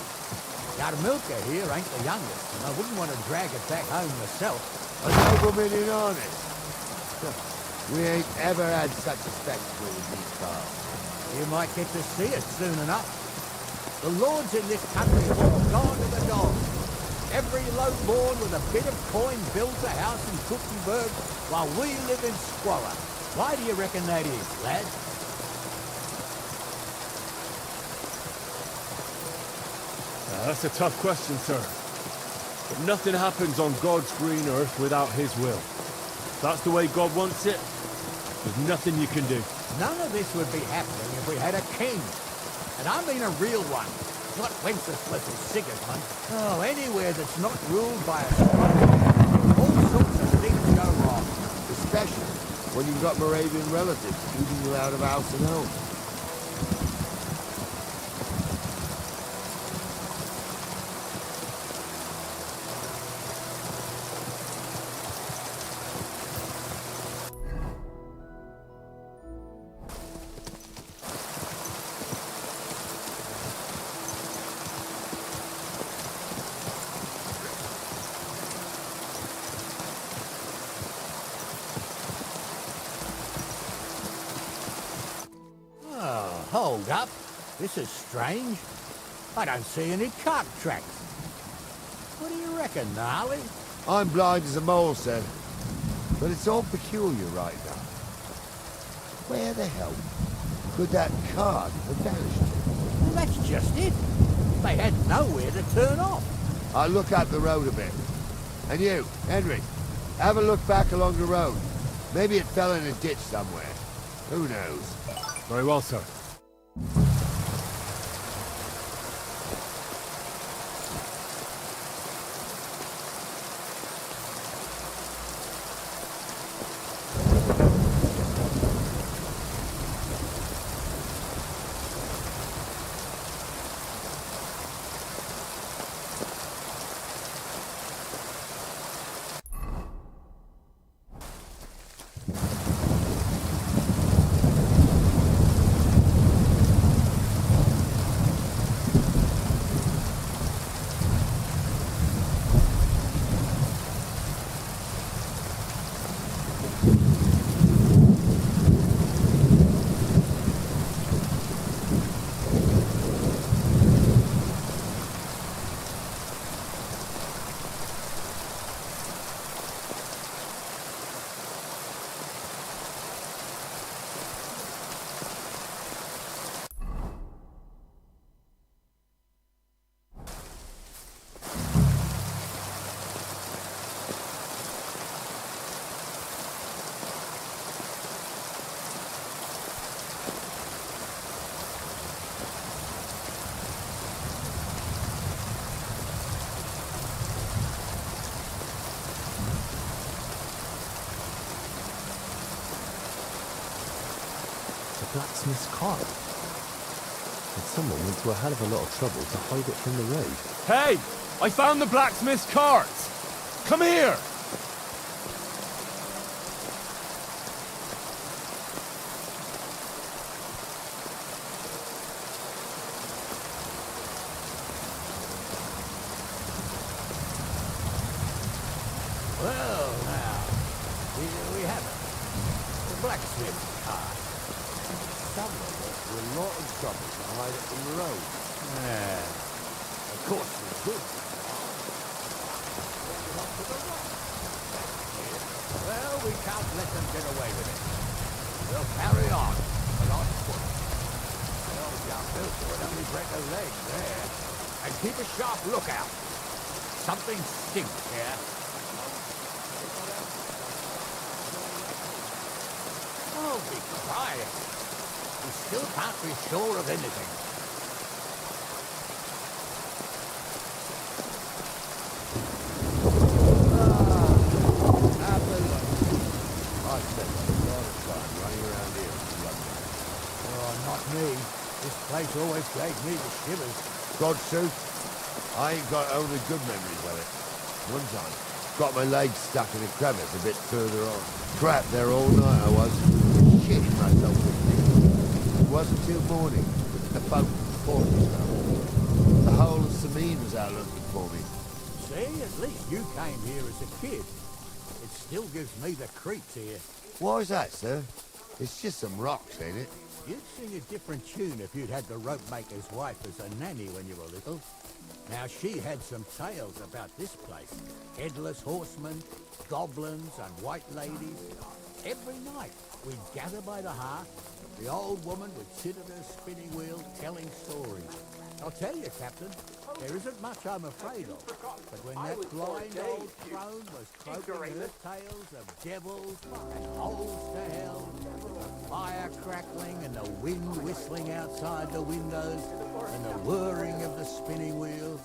Yarmilka here ain't the youngest, and I wouldn't want to drag it back home myself. A nobleman in honest. We ain't ever had such a spectacle with these cars. You might get to see it soon enough. The lords in this country have all gone to the dogs. Every low-born with a bit of coin builds a house in Kuttenberg, while we live in squalor. Why do you reckon that is, lad? That's a tough question, sir. But nothing happens on God's green earth without his will. If that's the way God wants it, there's nothing you can do. None of this would be happening if we had a king. And I mean a real one, not Wenceslas or Sigismund. Oh, anywhere that's not ruled by a squire. All sorts of things go wrong. Especially when you've got Moravian relatives keeping you out of house and home. Hold up. This is strange. I don't see any cart tracks. What do you reckon, Gnarly? I'm blind as a mole, sir. But it's all peculiar right now. Where the hell could that cart have vanished to? Well, that's just it. They had nowhere to turn off. I'll look up the road a bit. And you, Henry, have a look back along the road. Maybe it fell in a ditch somewhere. Who knows? Very well, sir. blacksmith's cart. And someone went to a hell of a lot of trouble to hide it from the road. Hey! I found the blacksmith's cart! Come here! Well, now, here we have it. The blacksmith's cart. Someone went to a lot of trouble to hide it from the road. Yeah. Of course, we could. Well, we can't let them get away with it. We'll carry on, but on foot. Well, Bill would only break a leg there. And keep a sharp lookout. Something stinks here. Oh, be quiet. We still can't be sure of anything. Have a look. I spent a lot of time running around here. Oh, not me. This place always gave me the shivers. God's truth, I ain't got only good memories of it. One time, got my leg stuck in a crevice a bit further on. Trapped there all night I was. Shitting myself with me. It wasn't till morning that the boat caught me. The whole of Sameen was out looking for me. See, at least you came here as a kid. It still gives me the creeps here. Why is that, sir? It's just some rocks, ain't it? You'd sing a different tune if you'd had the rope maker's wife as a nanny when you were little. Now, she had some tales about this place. Headless horsemen, goblins, and white ladies. Every night, we'd gather by the hearth. The old woman would sit at her spinning wheel telling stories. I'll tell you, Captain, there isn't much I'm afraid of. But when that blind old crone was croaking her tales of devils and holes to hell, with the fire crackling and the wind whistling outside the windows and the whirring of the spinning wheel...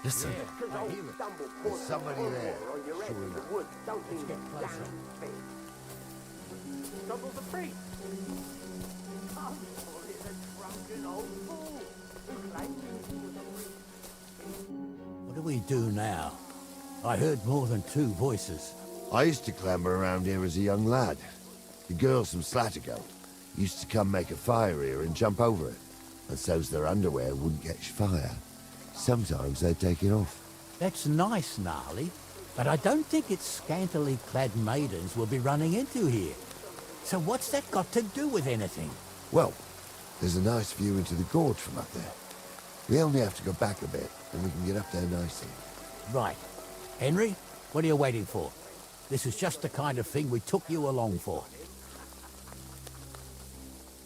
Listen. Yeah, I hear it. There's somebody there. Sure enough. Let's get closer. Stumbles the priest. What do we do now? I heard more than two voices. I used to clamber around here as a young lad. The girls from Slattergo used to come make a fire here and jump over it. And so's their underwear wouldn't catch fire. Sometimes they'd take it off. That's nice, Gnarly, but I don't think it's scantily clad maidens we'll be running into here. So what's that got to do with anything? Well, there's a nice view into the gorge from up there. We only have to go back a bit, and we can get up there nicely. Right. Henry, what are you waiting for? This is just the kind of thing we took you along for.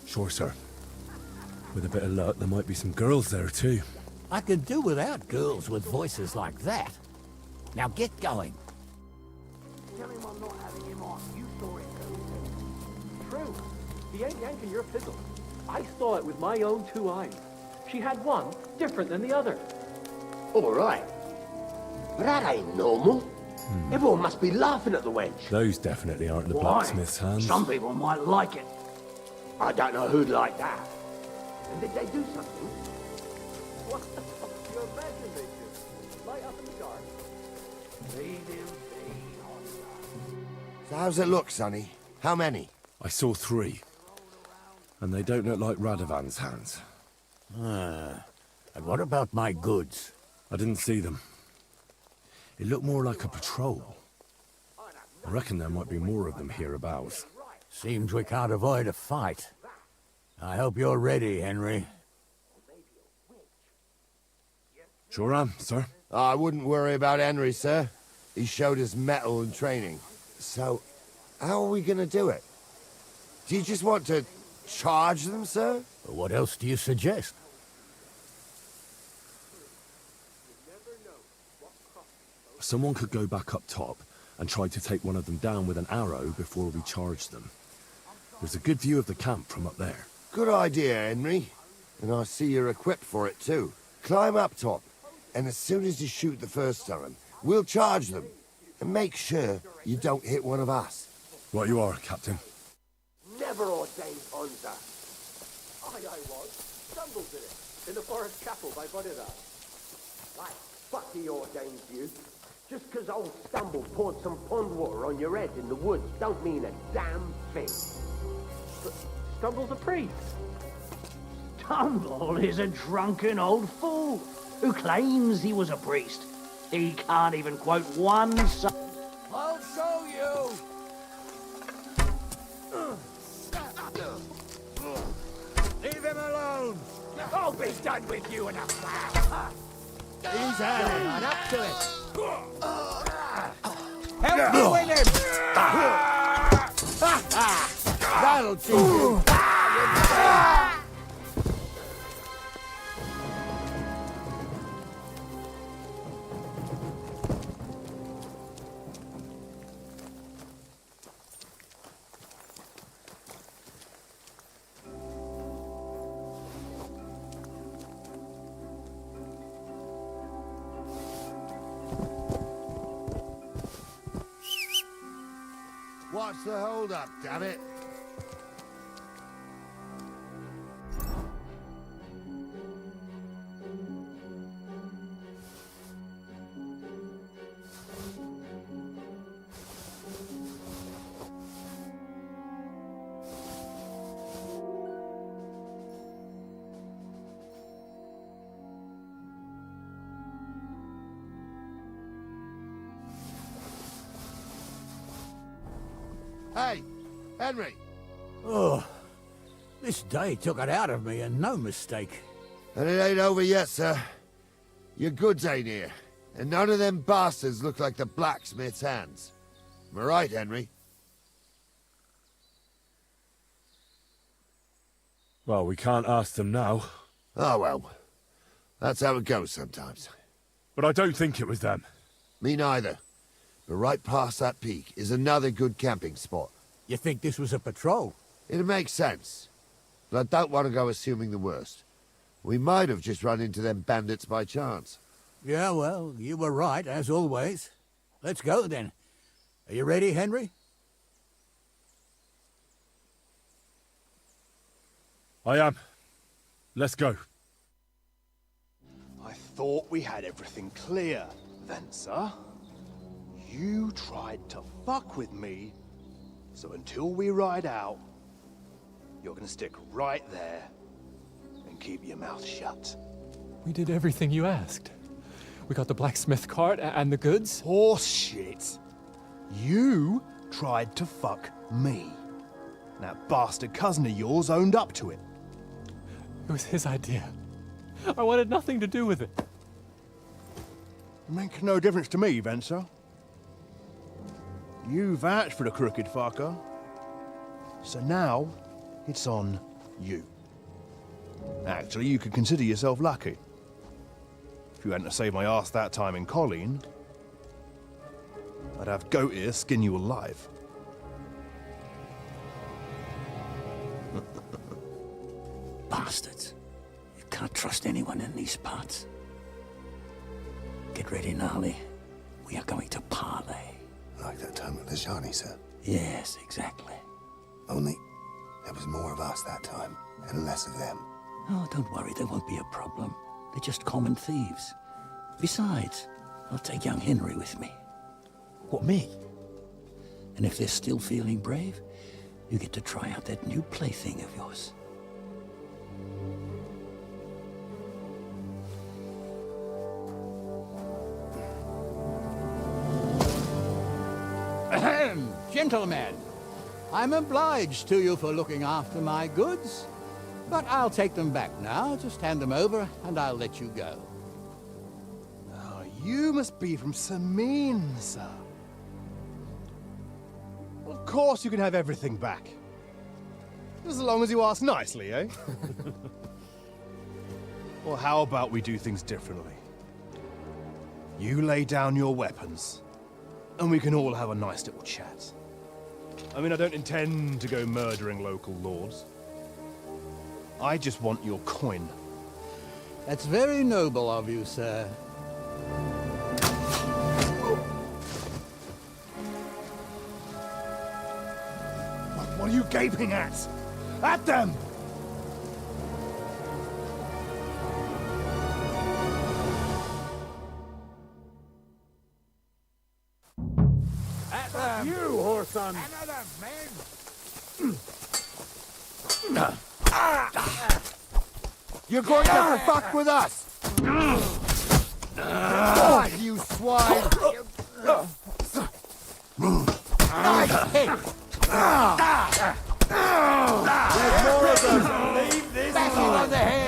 Sure, sir. With a bit of luck, there might be some girls there, too. I could do without girls with voices like that. Now get going. Tell him I'm not having him on. You saw it. True. He ain't yanking your fiddle. I saw it with my own two eyes. She had one different than the other. All right. But that ain't normal. Everyone must be laughing at the wench. Those definitely aren't the Why? blacksmith's hands. Some people might like it. I don't know who'd like that. And did they do something? What? You imagine they do. Light up in the dark. Leave him be. So how's it look, Sonny? How many? I saw 3. And they don't look like Radovan's hands. And what about my goods? I didn't see them. It looked more like a patrol. I reckon there might be more of them hereabouts. Seems we can't avoid a fight. I hope you're ready, Henry. Sure am, sir. I wouldn't worry about Henry, sir. He showed us mettle and training. So, how are we gonna do it? Do you just want to charge them, sir? What else do you suggest? Someone could go back up top and try to take one of them down with an arrow before we charge them. There's a good view of the camp from up there. Good idea, Henry. And I see you're equipped for it, too. Climb up top, and as soon as you shoot the first time, we'll charge them. And make sure you don't hit one of us. Right you are, Captain. Never ought James Onza? I was. Stumbled in it. In the forest chapel by Bodida. Right, fuck he ordained you. Just 'cause old Stumble poured some pond water on your head in the woods don't mean a damn thing. But Stumble's a priest. Stumble is a drunken old fool who claims he was a priest. He can't even quote one psalm. I'll show you! Leave him alone! I'll be done with you in a flash! He's right up to it! Help me with him! That'll teach you! What's the hold up, damn it? Hey, Henry. Oh, this day took it out of me, and no mistake. And it ain't over yet, sir. Your goods ain't here. And none of them bastards look like the blacksmith's hands. Am I right, Henry? Well, we can't ask them now. Oh, well. That's how it goes sometimes. But I don't think it was them. Me neither. But right past that peak is another good camping spot. You think this was a patrol? It makes sense. But I don't want to go assuming the worst. We might have just run into them bandits by chance. Yeah, well, you were right, as always. Let's go, then. Are you ready, Henry? I am. Let's go. I thought we had everything clear, Venser. You tried to fuck with me, so until we ride out, you're gonna stick right there and keep your mouth shut. We did everything you asked. We got the blacksmith cart and the goods. Horse shit. You tried to fuck me. That bastard cousin of yours owned up to it. It was his idea. I wanted nothing to do with it. It makes no difference to me, Venser. You vouched for the crooked fucker. So now, it's on you. Actually, you could consider yourself lucky. If you hadn't have saved my ass that time in Colleen, I'd have goat ear skin you alive. Bastards. You can't trust anyone in these parts. Get ready, Gnarly. We are going to parley. Like that time with the Shani, sir? Yes, exactly. Only there was more of us that time, and less of them. Oh, don't worry, there won't be a problem. They're just common thieves. Besides, I'll take young Henry with me. What, me? And if they're still feeling brave, you get to try out that new plaything of yours. Ahem, gentlemen, I'm obliged to you for looking after my goods, but I'll take them back now. Just hand them over, and I'll let you go. Oh, you must be from Samin, sir. Well, of course you can have everything back. As long as you ask nicely, eh? Well, how about we do things differently? You lay down your weapons, and we can all have a nice little chat. I mean, I don't intend to go murdering local lords. I just want your coin. That's very noble of you, sir. What are you gaping at? At them! At them! You, whoreson! Another man! You're going to fuck with us! God, you swine! Nice hit! There's more of them! Leave this Back him on the head!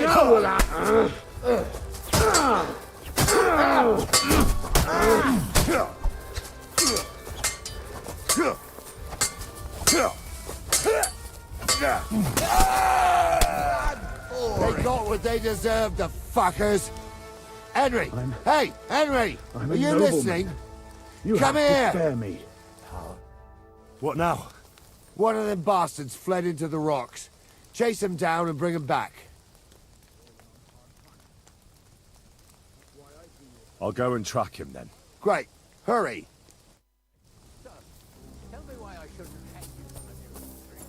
They got what they deserved, the fuckers! Henry! Hey, Henry! Are you listening? Come here! Spare me. What now? One of them bastards fled into the rocks. Chase him down and bring him back. I'll go and track him then. Great. Hurry. Tell me why I shouldn't hang you on the nearest tree.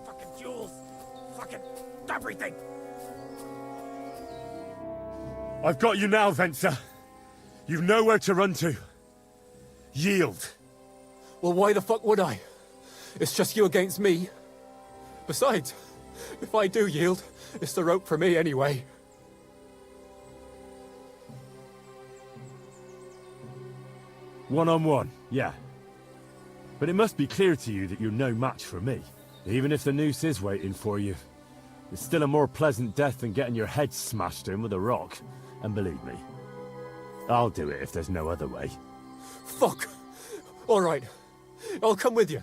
Fucking jewels. Fucking everything. I've got you now, Venser. You've nowhere to run to. Yield. Well, why the fuck would I? It's just you against me. Besides, if I do yield, it's the rope for me anyway. One-on-one, yeah. But it must be clear to you that you're no match for me. Even if the noose is waiting for you, it's still a more pleasant death than getting your head smashed in with a rock. And believe me, I'll do it if there's no other way. Fuck! Alright, I'll come with you.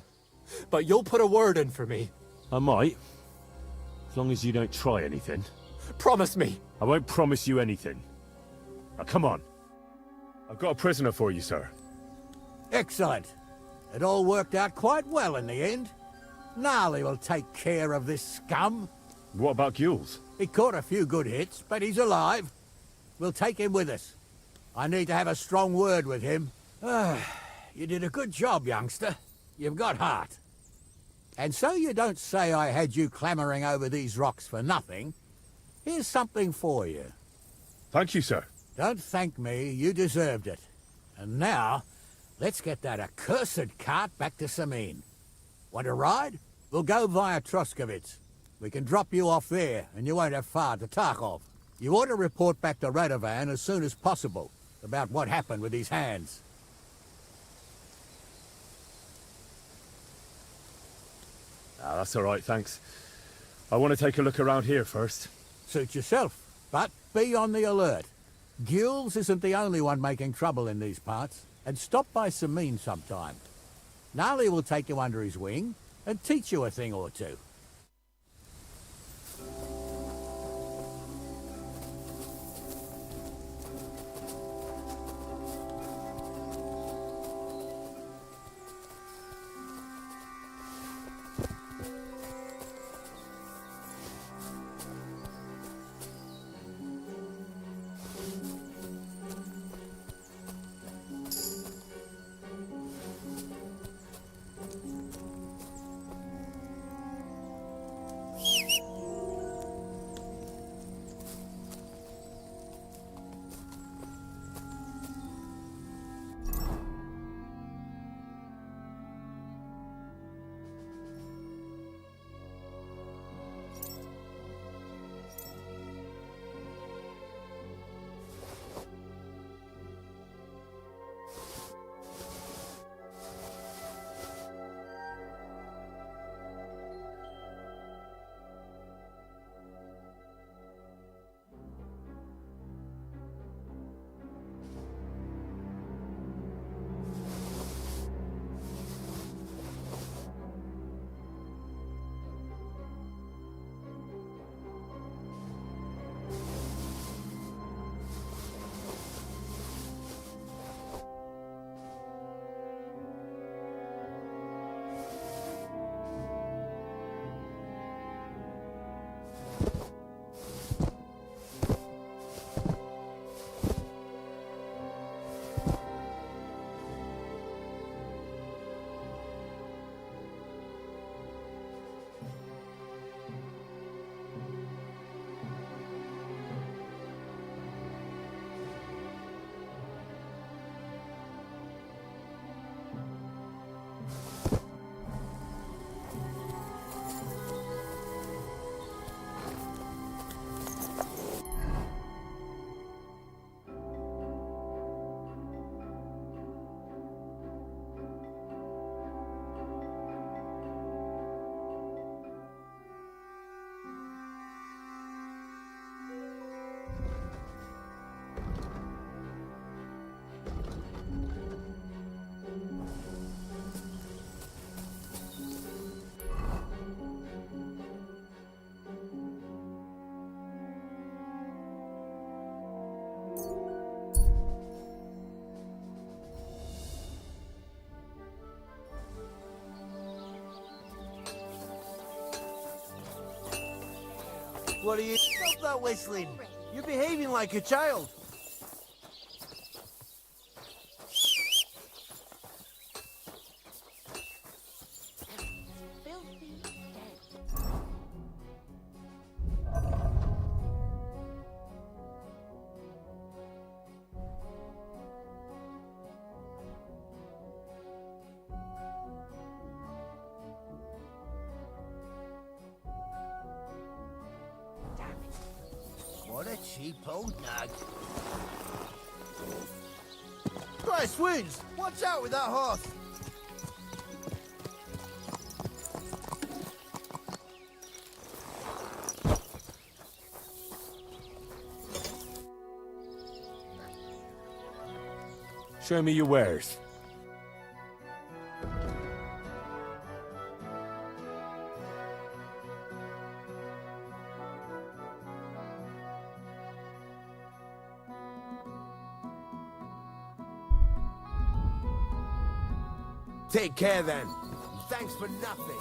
But you'll put a word in for me. I might. As long as you don't try anything. Promise me! I won't promise you anything. Now come on. I've got a prisoner for you, sir. Excellent. It all worked out quite well in the end. Gnarly will take care of this scum. What about Gules? He caught a few good hits, but he's alive. We'll take him with us. I need to have a strong word with him. You did a good job, youngster. You've got heart. And so you don't say I had you clambering over these rocks for nothing. Here's something for you. Thank you, sir. Don't thank me, you deserved it. And now, let's get that accursed cart back to Samin. Want a ride? We'll go via Troskovitz. We can drop you off there, and you won't have far to Tarkov. You ought to report back to Radovan as soon as possible about what happened with these hands. Ah, that's all right, thanks. I want to take a look around here first. Suit yourself, but be on the alert. Gules isn't the only one making trouble in these parts, and stop by Samin sometime. Gnarly will take you under his wing and teach you a thing or two. What are you... Stop that whistling! You're behaving like a child. What a cheap old nug. Christ, Wounds! Watch out with that horse! Show me your wares. Take care then. Thanks for nothing.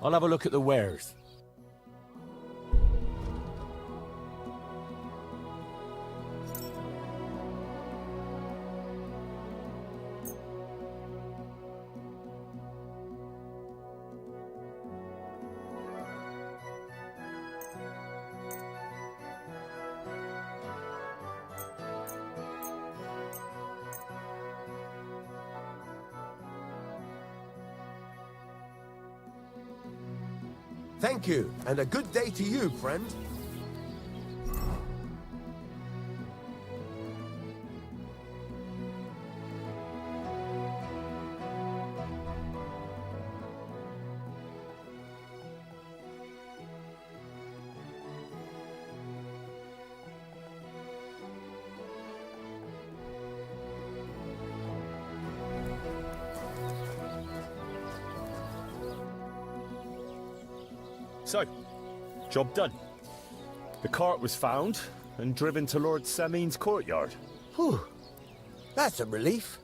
I'll have a look at the wares. Thank you, and a good day to you, friend. So, job done. The cart was found and driven to Lord Semein's courtyard. Whew. That's a relief.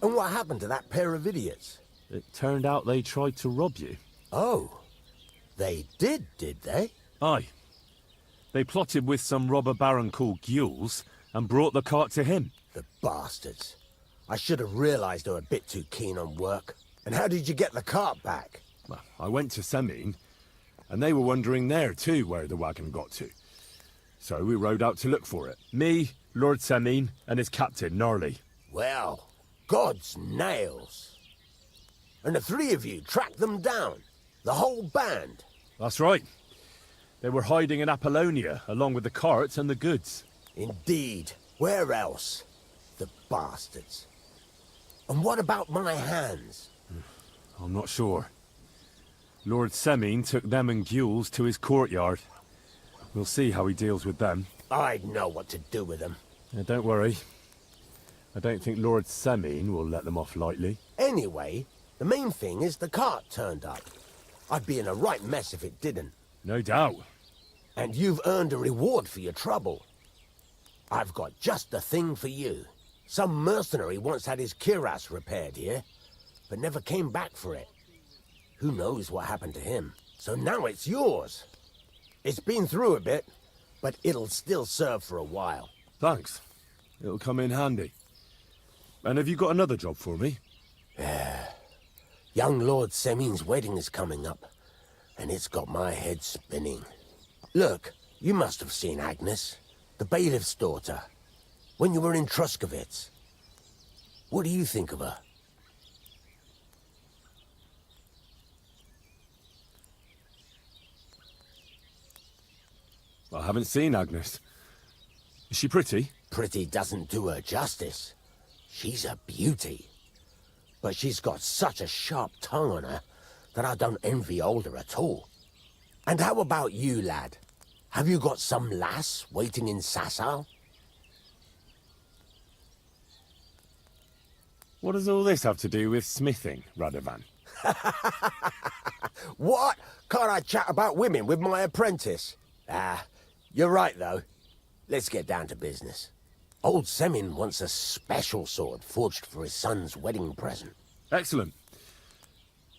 And what happened to that pair of idiots? It turned out they tried to rob you. Oh. They did they? Aye. They plotted with some robber baron called Gules and brought the cart to him. The bastards. I should have realized they were a bit too keen on work. And how did you get the cart back? Well, I went to Semein, and they were wondering there too where the wagon got to. So we rode out to look for it. Me, Lord Semein, and his captain, Gnarly. Well, God's nails. And the three of you tracked them down? The whole band? That's right. They were hiding in Apollonia, along with the carts and the goods. Indeed. Where else? The bastards. And what about my hands? I'm not sure. Lord Semein took them and Gules to his courtyard. We'll see how he deals with them. I'd know what to do with them. Don't worry. I don't think Lord Semein will let them off lightly. Anyway, the main thing is the cart turned up. I'd be in a right mess if it didn't. No doubt. And you've earned a reward for your trouble. I've got just the thing for you. Some mercenary once had his cuirass repaired here, but never came back for it. Who knows what happened to him? So now it's yours. It's been through a bit, but it'll still serve for a while. Thanks. It'll come in handy. And have you got another job for me? Young Lord Semein's wedding is coming up, and it's got my head spinning. Look, you must have seen Agnes, the bailiff's daughter, when you were in Truscovitz. What do you think of her? I haven't seen Agnes. Is she pretty? Pretty doesn't do her justice. She's a beauty. But she's got such a sharp tongue on her that I don't envy older at all. And how about you, lad? Have you got some lass waiting in Sasau? What does all this have to do with smithing, Radovan? What? Can't I chat about women with my apprentice? You're right, though. Let's get down to business. Old Semin wants a special sword forged for his son's wedding present. Excellent.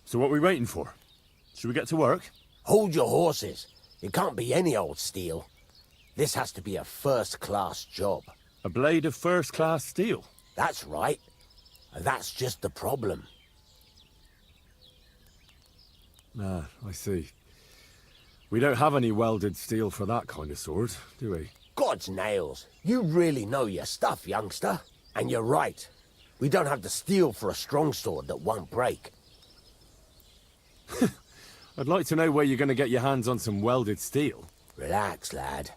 So what are we waiting for? Should we get to work? Hold your horses. It can't be any old steel. This has to be a first-class job. A blade of first-class steel? That's right. That's just the problem. Ah, I see. We don't have any welded steel for that kind of sword, do we? God's nails. You really know your stuff, youngster. And you're right. We don't have the steel for a strong sword that won't break. I'd like to know where you're going to get your hands on some welded steel. Relax, lad.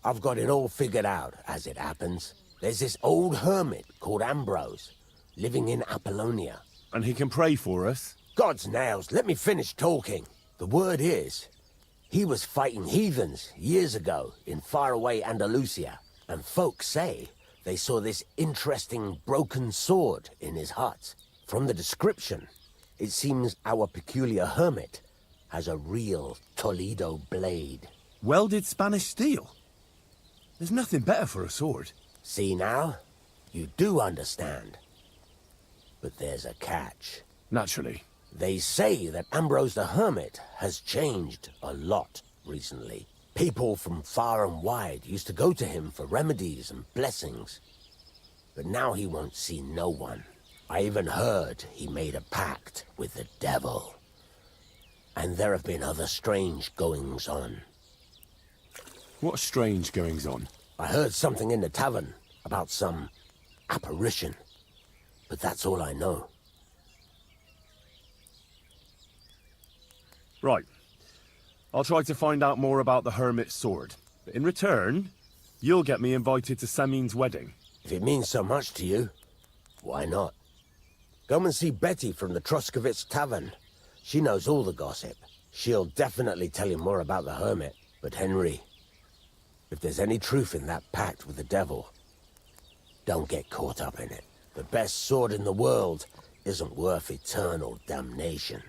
I've got it all figured out, as it happens. There's this old hermit called Ambrose, living in Apollonia. And he can pray for us? God's nails, let me finish talking. The word is, he was fighting heathens years ago in faraway Andalusia, and folks say they saw this interesting broken sword in his hut. From the description, it seems our peculiar hermit has a real Toledo blade. Welded Spanish steel? There's nothing better for a sword. See now? You do understand. But there's a catch. Naturally. They say that Ambrose the Hermit has changed a lot recently. People from far and wide used to go to him for remedies and blessings. But now he won't see no one. I even heard he made a pact with the devil. And there have been other strange goings-on. What strange goings-on? I heard something in the tavern about some apparition. But that's all I know. Right. I'll try to find out more about the Hermit's sword. But in return, you'll get me invited to Semin's wedding. If it means so much to you, why not? Come and see Betty from the Troskovitz Tavern. She knows all the gossip. She'll definitely tell you more about the Hermit. But Henry, if there's any truth in that pact with the devil, don't get caught up in it. The best sword in the world isn't worth eternal damnation.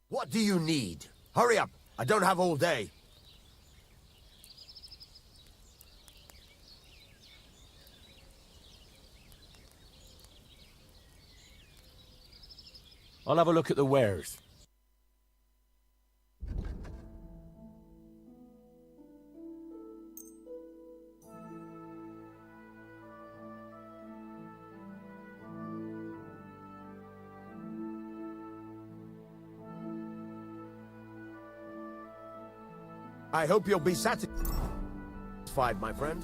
What do you need? Hurry up! I don't have all day. I'll have a look at the wares. I hope you'll be satisfied, my friend.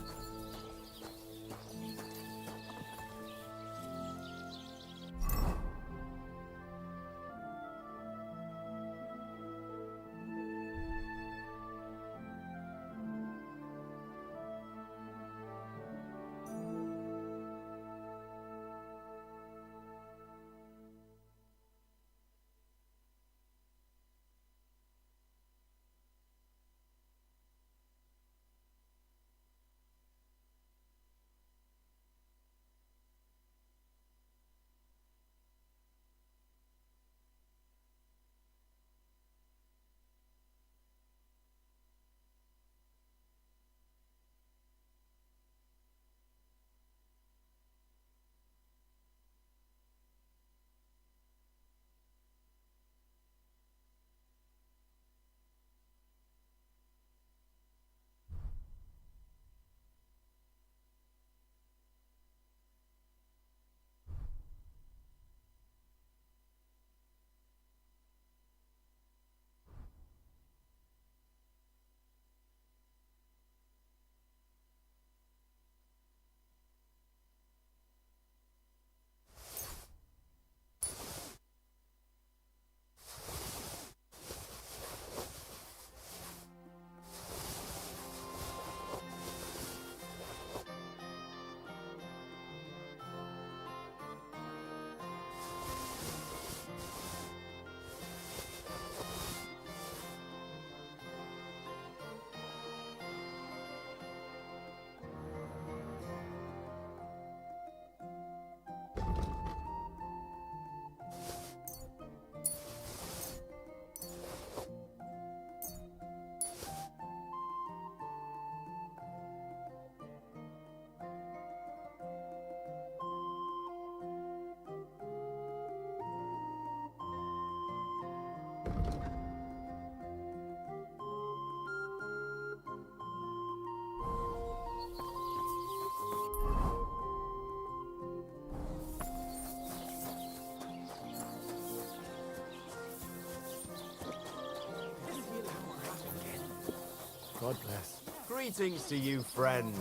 God bless. Greetings to you, friend.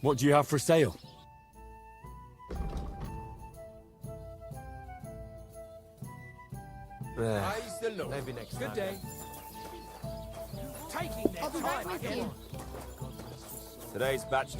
What do you have for sale? Praise the Lord. Maybe next Good time. day. Taking their I'll be back time with again. you. Today's batch.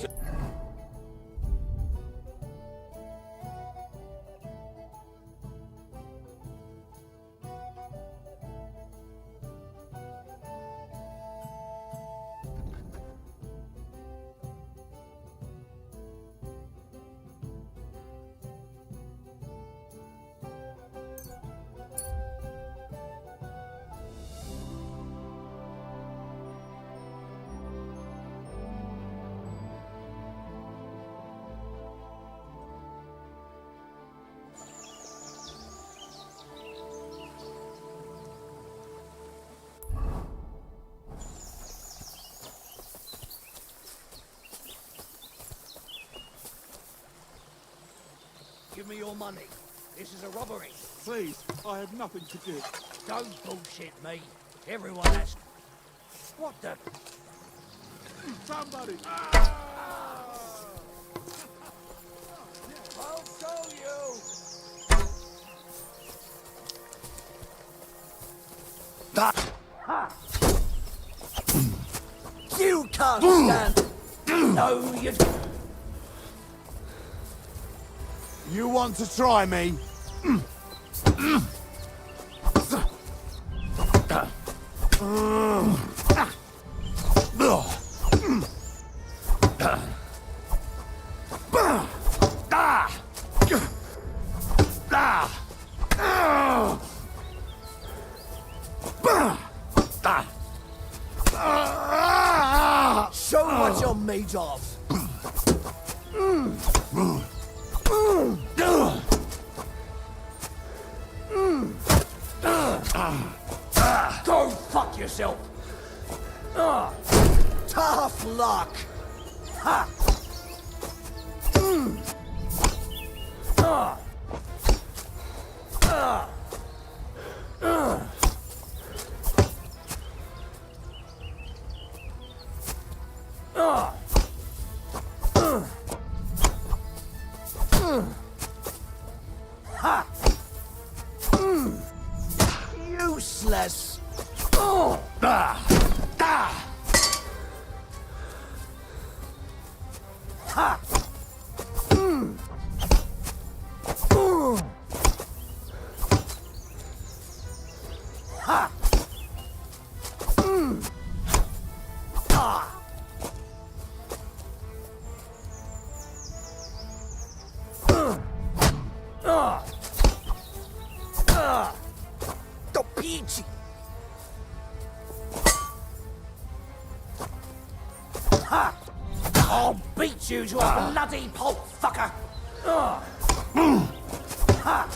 Give me your money. This is a robbery. Please, I have nothing to give. Don't bullshit me. Everyone has... What the... Somebody! I'll show you! You can't stand... No, you... You want to try me? Show what you're made of. Go fuck yourself. Tough luck. Ha. Ha. Useless. Ha. Ha. The peachy. Ha! I'll beat you to a bloody pulp, fucker! Ha! Ha!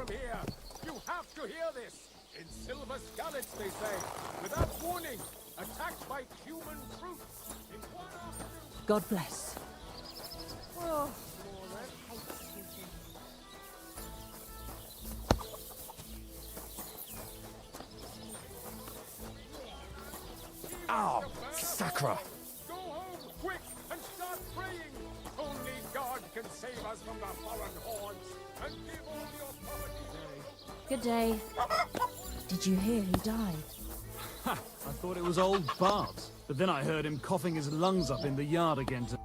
from here. You have to hear this. In silver scallops, they say, without warning, attacked by human brutes. In one afternoon. God bless. Oh, Ow! Sacra! Go home, quick, and start praying! Only God can save us from the foreign hordes, and give all your property. Good day. Did you hear who died? Ha! I thought it was old Bart, but then I heard him coughing his lungs up in the yard again to...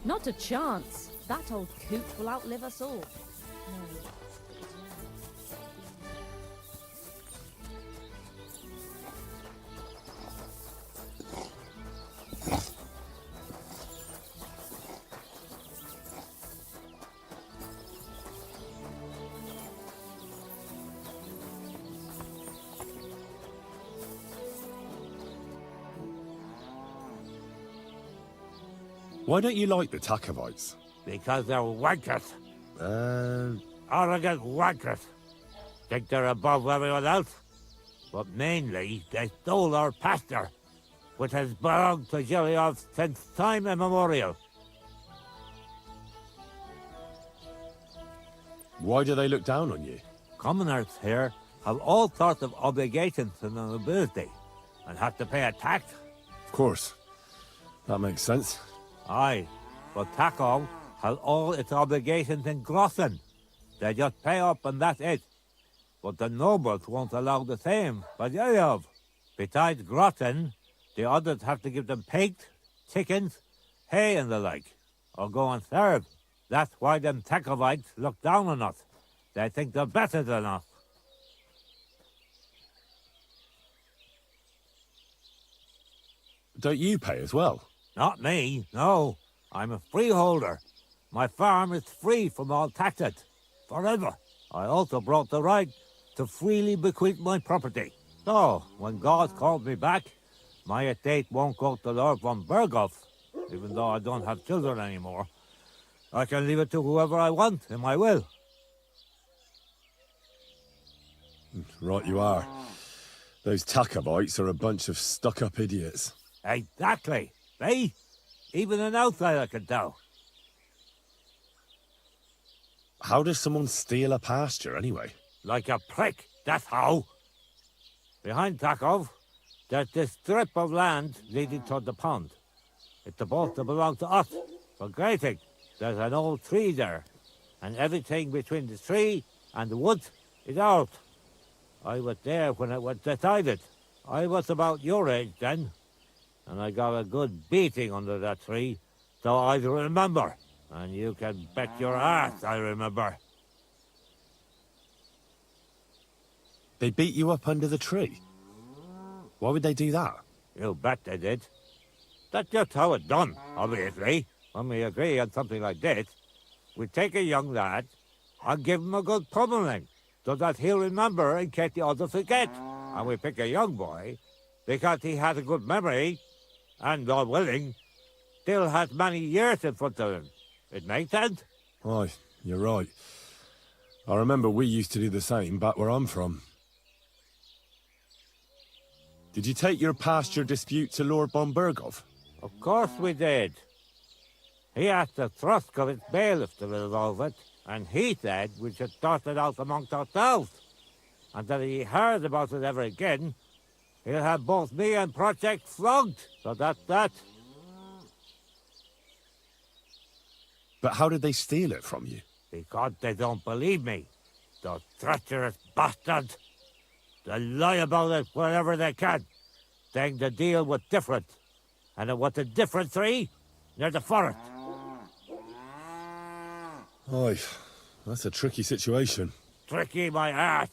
Not a chance. That old coot will outlive us all. Why don't you like the Takovites? Because they're wankers. Arrogant wankers. Think they're above everyone else. But mainly, they stole our pasture, which has belonged to Giliov since time immemorial. Why do they look down on you? Commoners here have all sorts of obligations to the nobility, and have to pay a tax. Of course. That makes sense. Aye, but Takov has all its obligations in Grossen. They just pay up and that's it. But the nobles won't allow the same for Giliov. Besides Grossen, the others have to give them pigs, chickens, hay and the like, or go and serve. That's why them Takovites look down on us. They think they're better than us. Don't you pay as well? Not me, no. I'm a freeholder. My farm is free from all taxes, forever. I also brought the right to freely bequeath my property. So, when God called me back, my estate won't go to Lord von Berghoff, even though I don't have children anymore. I can leave it to whoever I want in my will. Right you are. Those Takovites are a bunch of stuck-up idiots. Exactly. See? Even an outsider can tell. How does someone steal a pasture, anyway? Like a prick, that's how. Behind Takov, there's this strip of land leading toward the pond. It's supposed to belong to us, for grazing. There's an old tree there, and everything between the tree and the woods is ours. I was there when it was decided. I was about your age then, and I got a good beating under that tree, so I remember. And you can bet your ass I remember. They beat you up under the tree? Why would they do that? You bet they did. That's just how it's done, obviously. When we agree on something like this, we take a young lad and give him a good pummeling, so that he'll remember in case the others forget. And we pick a young boy because he has a good memory, and, God willing, still has many years in front of him. It makes sense? Aye, you're right. I remember we used to do the same back where I'm from. Did you take your pasture dispute to Lord von Berghoff? Of course we did. He asked the Thrusk of its bailiff to resolve it, and he said we should sort it out amongst ourselves. And that if he heard about it ever again, he'll have both me and Project flogged. So that's that. But how did they steal it from you? Because they don't believe me. Those treacherous bastards. They lie about it wherever they can, saying the deal was different. And it was a different tree near the forest. Aye, that's a tricky situation. Tricky, my ass.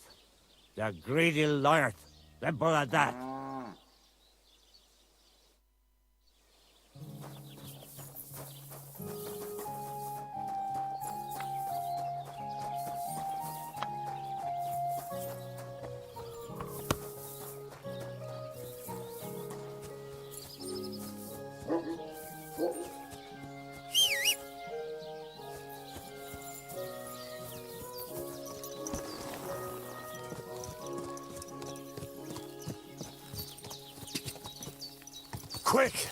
They're greedy liars. Simple as that. Quick!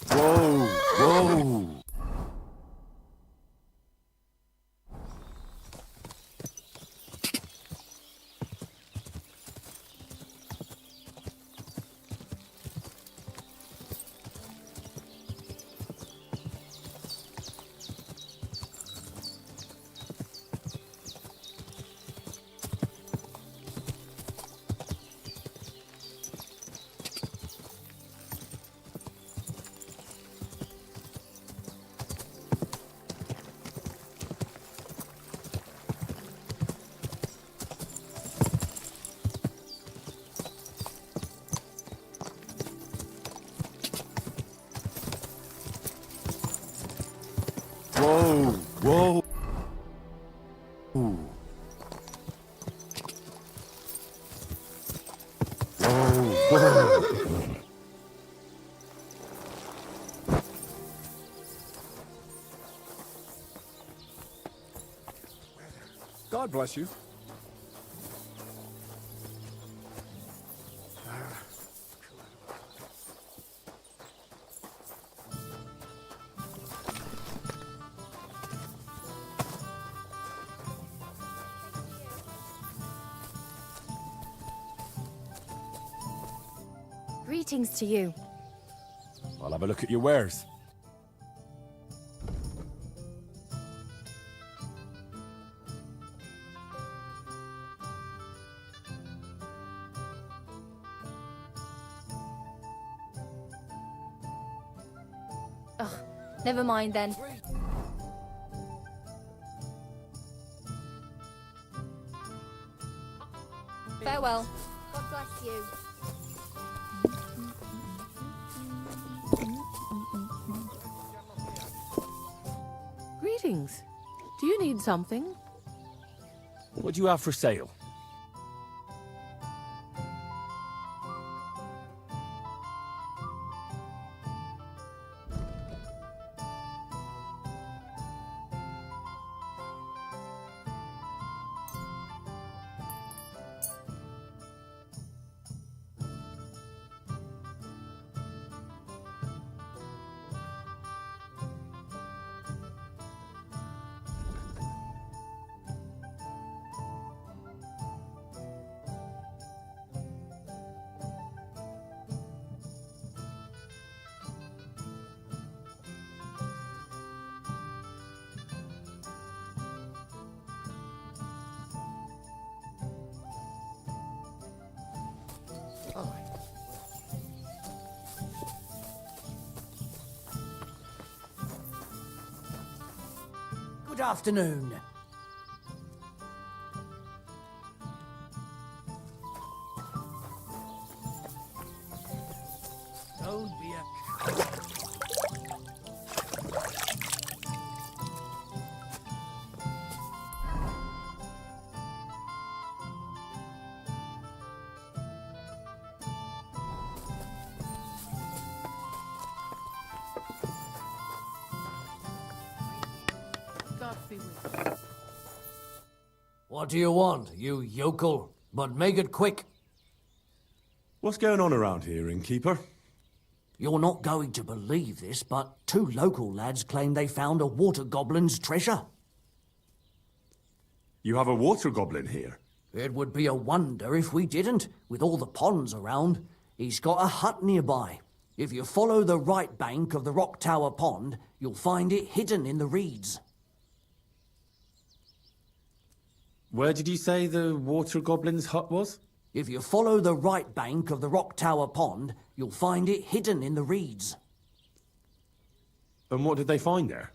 Whoa, whoa! Whoa, whoa. Ooh. Whoa. God bless you. Greetings to you. I'll have a look at your wares. Ugh, never mind then. Farewell. God bless you. Greetings. Do you need something? What do you have for sale? Good afternoon. Don't be a coward. God be with you. What do you want, you yokel? But make it quick. What's going on around here, innkeeper? You're not going to believe this, but 2 local lads claim they found a water goblin's treasure. You have a water goblin here? It would be a wonder if we didn't, with all the ponds around. He's got a hut nearby. If you follow the right bank of the Rock Tower Pond, you'll find it hidden in the reeds. Where did you say the water goblin's hut was? If you follow the right bank of the Rock Tower Pond, you'll find it hidden in the reeds. And what did they find there?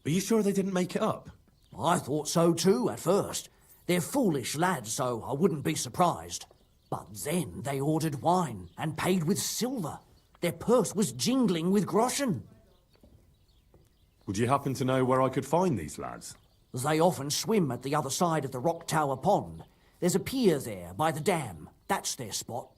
Are you sure they didn't make it up? I thought so too at first. They're foolish lads, so I wouldn't be surprised. But then they ordered wine and paid with silver. Their purse was jingling with groschen. Would you happen to know where I could find these lads? They often swim at the other side of the Rock Tower Pond. There's a pier there by the dam. That's their spot.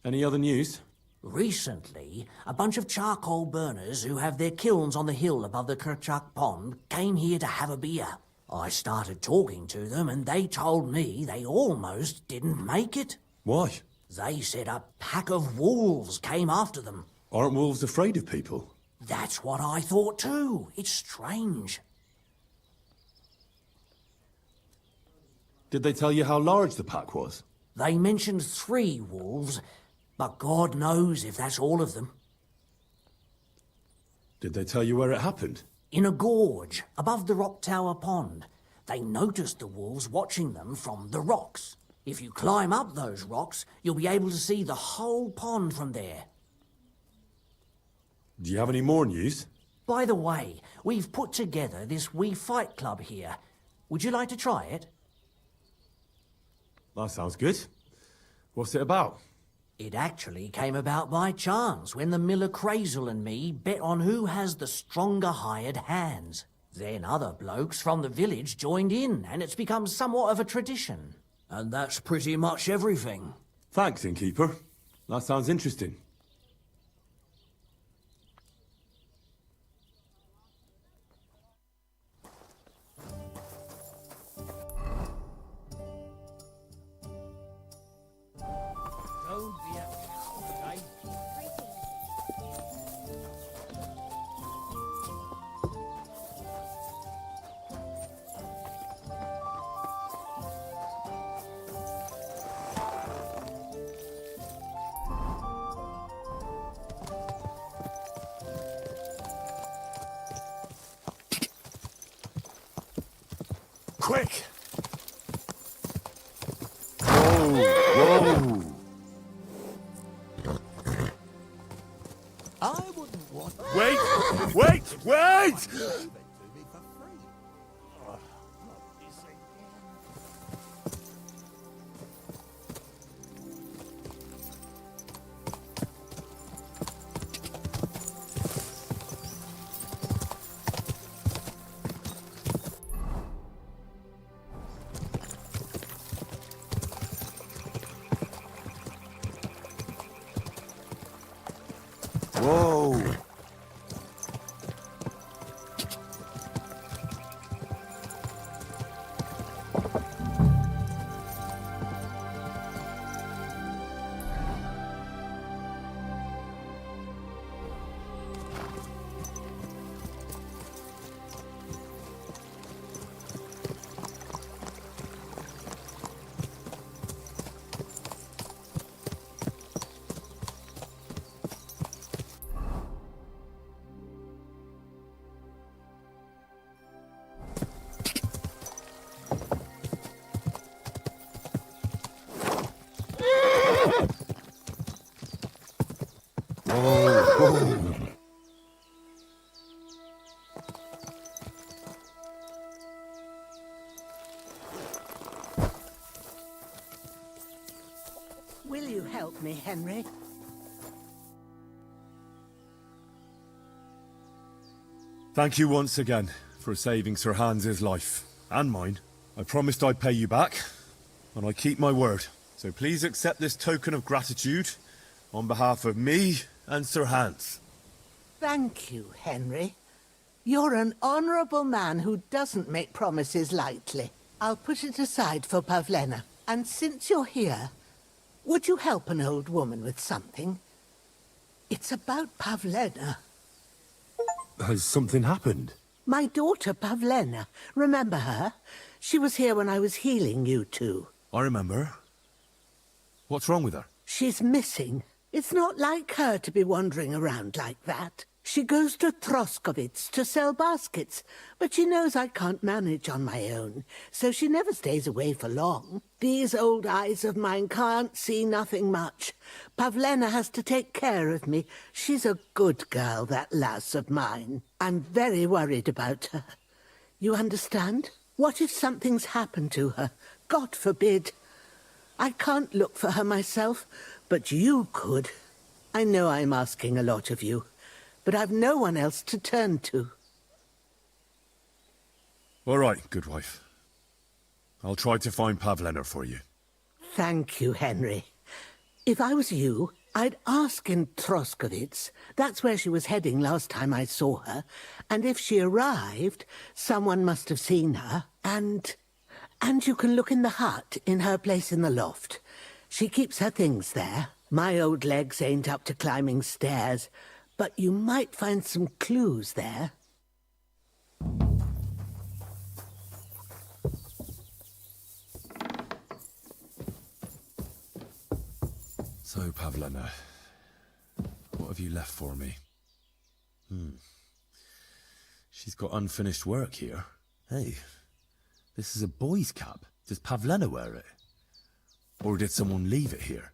Any other news? Recently, a bunch of charcoal burners who have their kilns on the hill above the Kerchak Pond came here to have a beer. I started talking to them and they told me they almost didn't make it. Why? They said a pack of wolves came after them. Aren't wolves afraid of people? That's what I thought too. It's strange. Did they tell you how large the pack was? They mentioned 3 wolves, but God knows if that's all of them. Did they tell you where it happened? In a gorge, above the Rock Tower Pond. They noticed the wolves watching them from the rocks. If you climb up those rocks, you'll be able to see the whole pond from there. Do you have any more news? By the way, we've put together this wee fight club here. Would you like to try it? That sounds good. What's it about? It actually came about by chance when the miller Crazel and me bet on who has the stronger hired hands. Then other blokes from the village joined in, and it's become somewhat of a tradition. And that's pretty much everything. Thanks, innkeeper. That sounds interesting. Don't be a coward, eh? Quick! Whoa! I wouldn't want... Wait! Wait! Wait! Whoa! Will you help me, Henry? Thank you once again for saving Sir Hans's life, and mine. I promised I'd pay you back, and I keep my word. So please accept this token of gratitude on behalf of me and Sir Hans. Thank you, Henry. You're an honourable man who doesn't make promises lightly. I'll put it aside for Pavlena. And since you're here, would you help an old woman with something? It's about Pavlena. Has something happened? My daughter Pavlena. Remember her? She was here when I was healing you two. I remember. What's wrong with her? She's missing. It's not like her to be wandering around like that. She goes to Troskovitz to sell baskets, but she knows I can't manage on my own, so she never stays away for long. These old eyes of mine can't see nothing much. Pavlena has to take care of me. She's a good girl, that lass of mine. I'm very worried about her. You understand? What if something's happened to her? God forbid. I can't look for her myself, but you could. I know I'm asking a lot of you, but I've no one else to turn to. All right, good wife. I'll try to find Pavlena for you. Thank you, Henry. If I was you, I'd ask in Troskovitz. That's where she was heading last time I saw her. And if she arrived, someone must have seen her. And you can look in the hut in her place in the loft. She keeps her things there. My old legs ain't up to climbing stairs, but you might find some clues there. So, Pavlena, what have you left for me? She's got unfinished work here. Hey, this is a boy's cap. Does Pavlena wear it? Or did someone leave it here?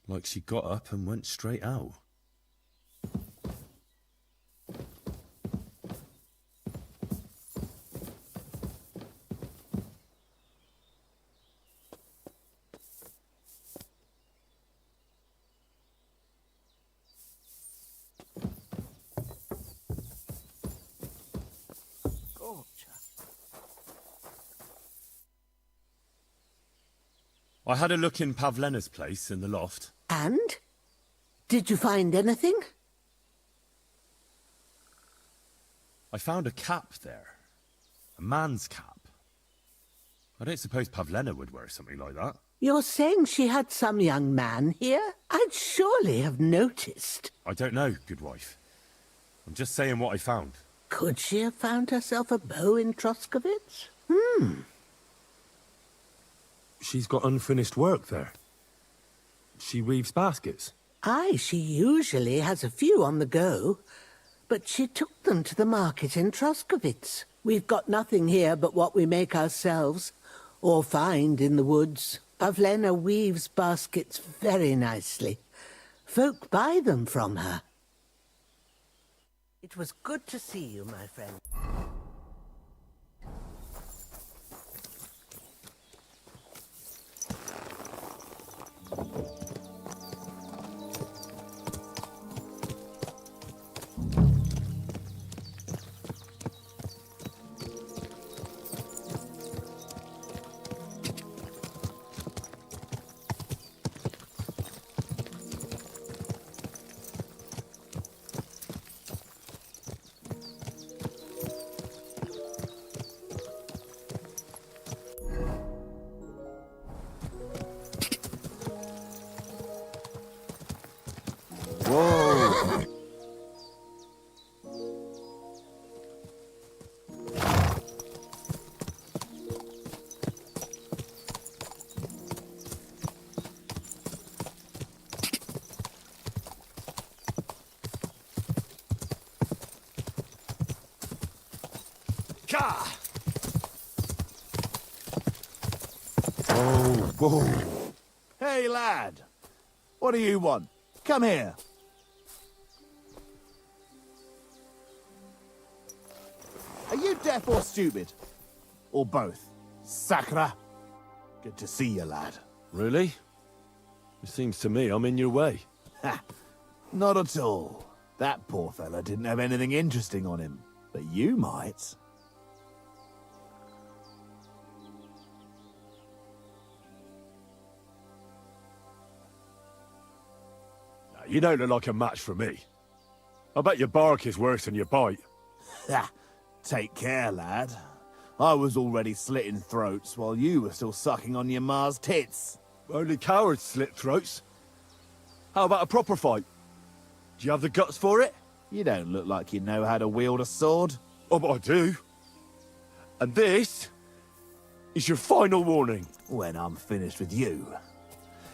Like she got up and went straight out. I had a look in Pavlena's place in the loft. And? Did you find anything? I found a cap there. A man's cap. I don't suppose Pavlena would wear something like that. You're saying she had some young man here? I'd surely have noticed. I don't know, good wife. I'm just saying what I found. Could she have found herself a beau in Troskovitz? She's got unfinished work there. She weaves baskets. Aye, she usually has a few on the go, but she took them to the market in Troskovitz. We've got nothing here but what we make ourselves, or find in the woods. Pavlena weaves baskets very nicely. Folk buy them from her. It was good to see you, my friend. Whoa! Whoa! Hey, lad! What do you want? Come here. Are you deaf or stupid? Or both? Sakra? Good to see you, lad. Really? It seems to me I'm in your way. Ha! Not at all. That poor fella didn't have anything interesting on him. But you might. You don't look like a match for me. I bet your bark is worse than your bite. Ha! Take care, lad. I was already slitting throats while you were still sucking on your ma's tits. Only cowards slit throats. How about a proper fight? Do you have the guts for it? You don't look like you know how to wield a sword. Oh, but I do. And this is your final warning. When I'm finished with you,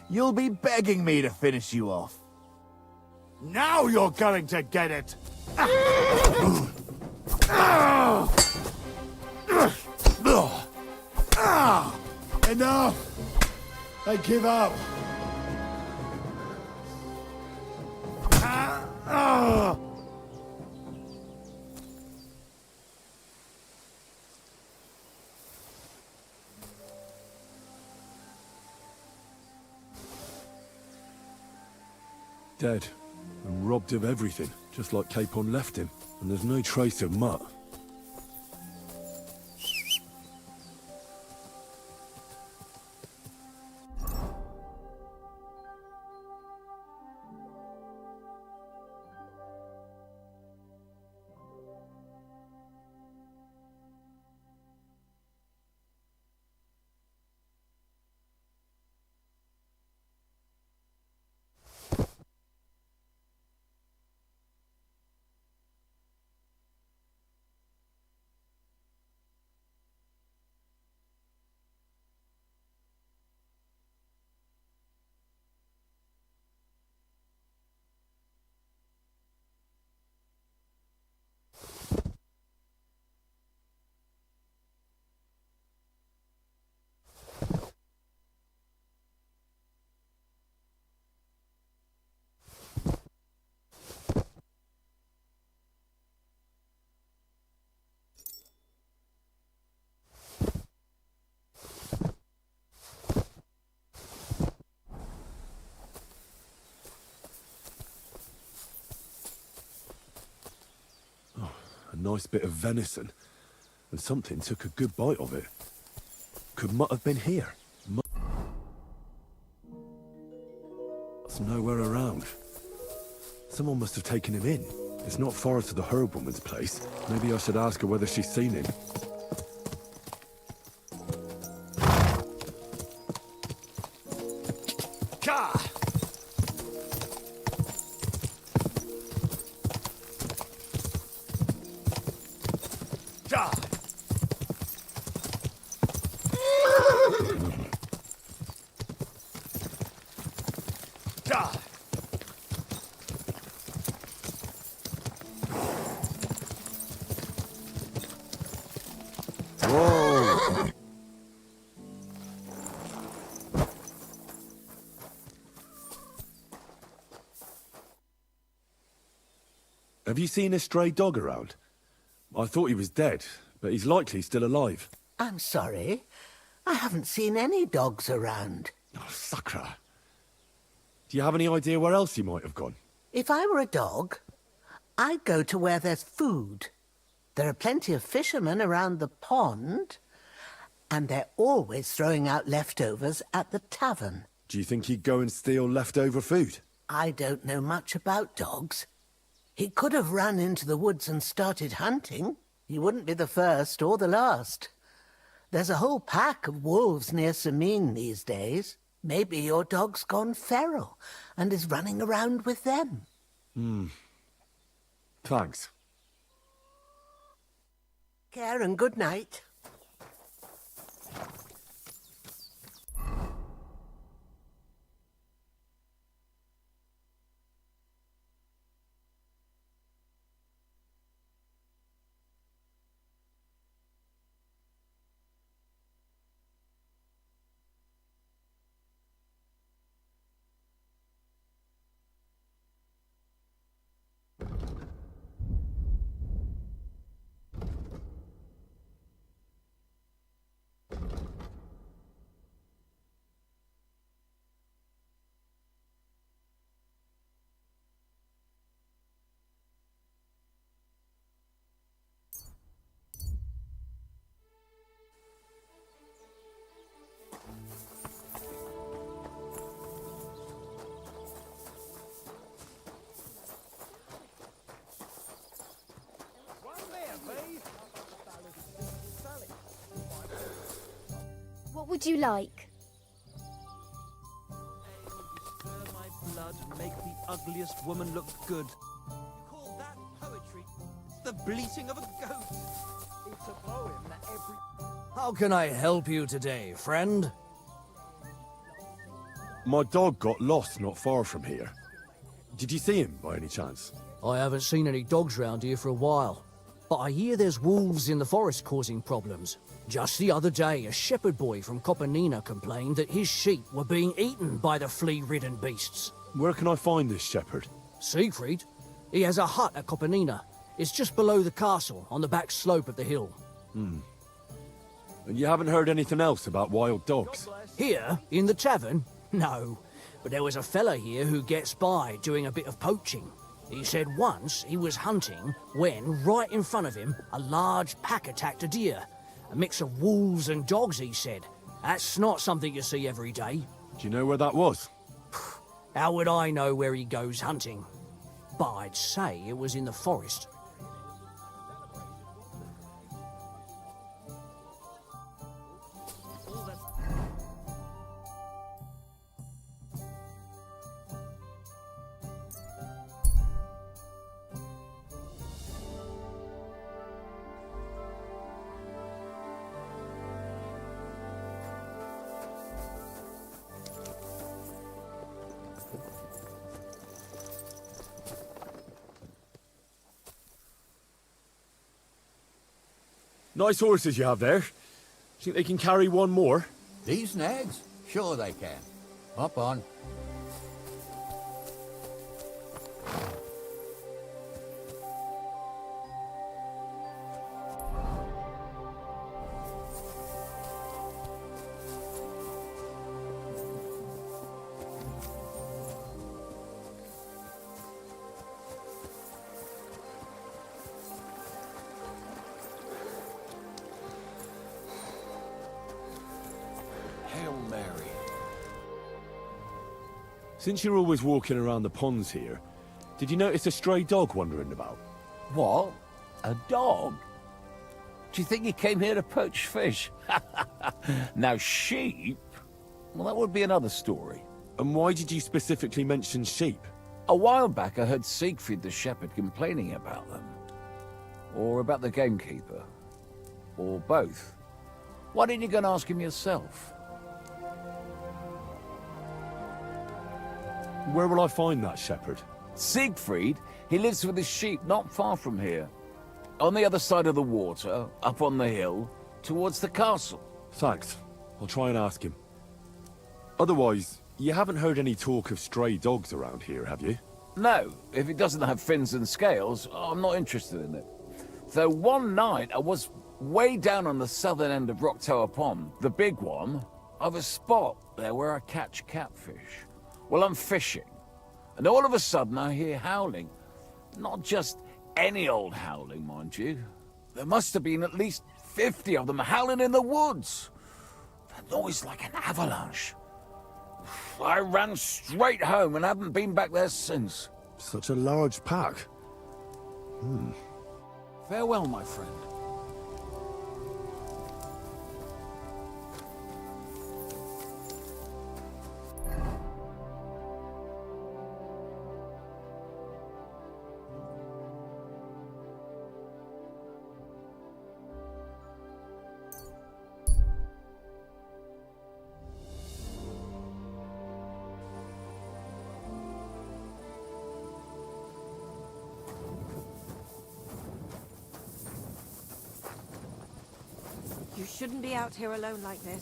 you'll be begging me to finish you off. Now you're going to get it! Enough! I give up! Dead. And robbed of everything, just like Capon left him. And there's no trace of Mutt. nice bit of venison, and something took a good bite of it. Could Mutt have been here? Mutt's nowhere around. Someone must have taken him in. It's not far to the herb woman's place. Maybe I should ask her whether she's seen him. Ka! Ja! Ja! Whoa! Have you seen a stray dog around? I thought he was dead, but he's likely still alive. I'm sorry. I haven't seen any dogs around. Oh, Sakra. Do you have any idea where else he might have gone? If I were a dog, I'd go to where there's food. There are plenty of fishermen around the pond, and they're always throwing out leftovers at the tavern. Do you think he'd go and steal leftover food? I don't know much about dogs. He could have run into the woods and started hunting. He wouldn't be the first or the last. There's a whole pack of wolves near Sameen these days. Maybe your dog's gone feral and is running around with them. Thanks. Care and good night. What would you like? Stir my blood, make the ugliest woman look good. You call that poetry? It's the bleating of a goat. It's a poem that every... How can I help you today, friend? My dog got lost not far from here. Did you see him by any chance? I haven't seen any dogs round here for a while, but I hear there's wolves in the forest causing problems. Just the other day, a shepherd boy from Kopanina complained that his sheep were being eaten by the flea-ridden beasts. Where can I find this shepherd? Siegfried? He has a hut at Kopanina. It's just below the castle, on the back slope of the hill. And you haven't heard anything else about wild dogs? Here, in the tavern? No. But there was a fella here who gets by doing a bit of poaching. He said once he was hunting when, right in front of him, a large pack attacked a deer. A mix of wolves and dogs, he said. That's not something you see every day. Do you know where that was? How would I know where he goes hunting? But I'd say it was in the forest. Nice horses you have there. Think they can carry one more? These nags? Sure they can. Hop on. Since you're always walking around the ponds here, did you notice a stray dog wandering about? What? A dog? Do you think he came here to poach fish? Now, sheep? Well, that would be another story. And why did you specifically mention sheep? A while back I heard Siegfried the shepherd complaining about them. Or about the gamekeeper. Or both. Why didn't you go and ask him yourself? Where will I find that shepherd? Siegfried? He lives with his sheep not far from here. On the other side of the water, up on the hill, towards the castle. Thanks. I'll try and ask him. Otherwise, you haven't heard any talk of stray dogs around here, have you? No, if it doesn't have fins and scales, I'm not interested in it. Though one night I was way down on the southern end of Rock Tower Pond, the big one. I've a spot there where I catch catfish. Well, I'm fishing, and all of a sudden I hear howling. Not just any old howling, mind you. There must have been at least 50 of them howling in the woods. A noise like an avalanche. I ran straight home and haven't been back there since. Such a large pack. Farewell, my friend. You shouldn't be out here alone like this.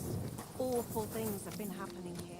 Awful things have been happening here.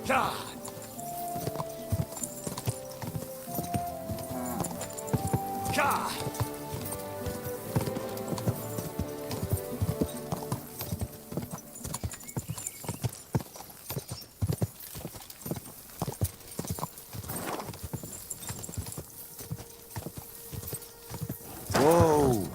God! God! Whoa!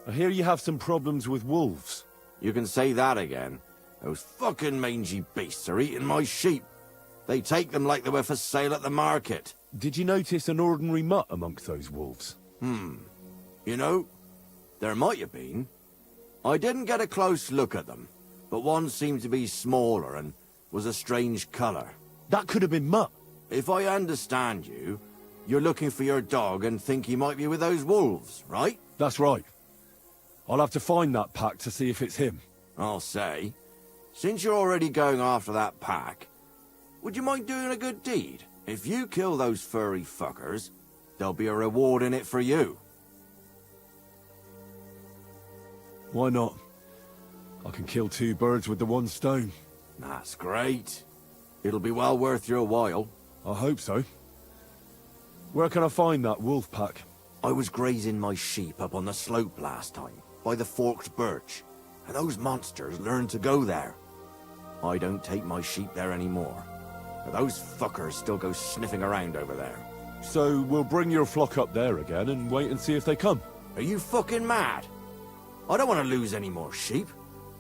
I hear you have some problems with wolves. You can say that again. Those fucking mangy beasts are eating my sheep. They take them like they were for sale at the market. Did you notice an ordinary mutt amongst those wolves? You know, there might have been. I didn't get a close look at them, but one seemed to be smaller and was a strange colour. That could have been Mutt. If I understand you, you're looking for your dog and think he might be with those wolves, right? That's right. I'll have to find that pack to see if it's him. I'll say, since you're already going after that pack, would you mind doing a good deed? If you kill those furry fuckers, there'll be a reward in it for you. Why not? I can kill two birds with the one stone. That's great. It'll be well worth your while. I hope so. Where can I find that wolf pack? I was grazing my sheep up on the slope last time, by the forked birch, and those monsters learned to go there. I don't take my sheep there anymore. But those fuckers still go sniffing around over there. So we'll bring your flock up there again and wait and see if they come. Are you fucking mad? I don't want to lose any more sheep.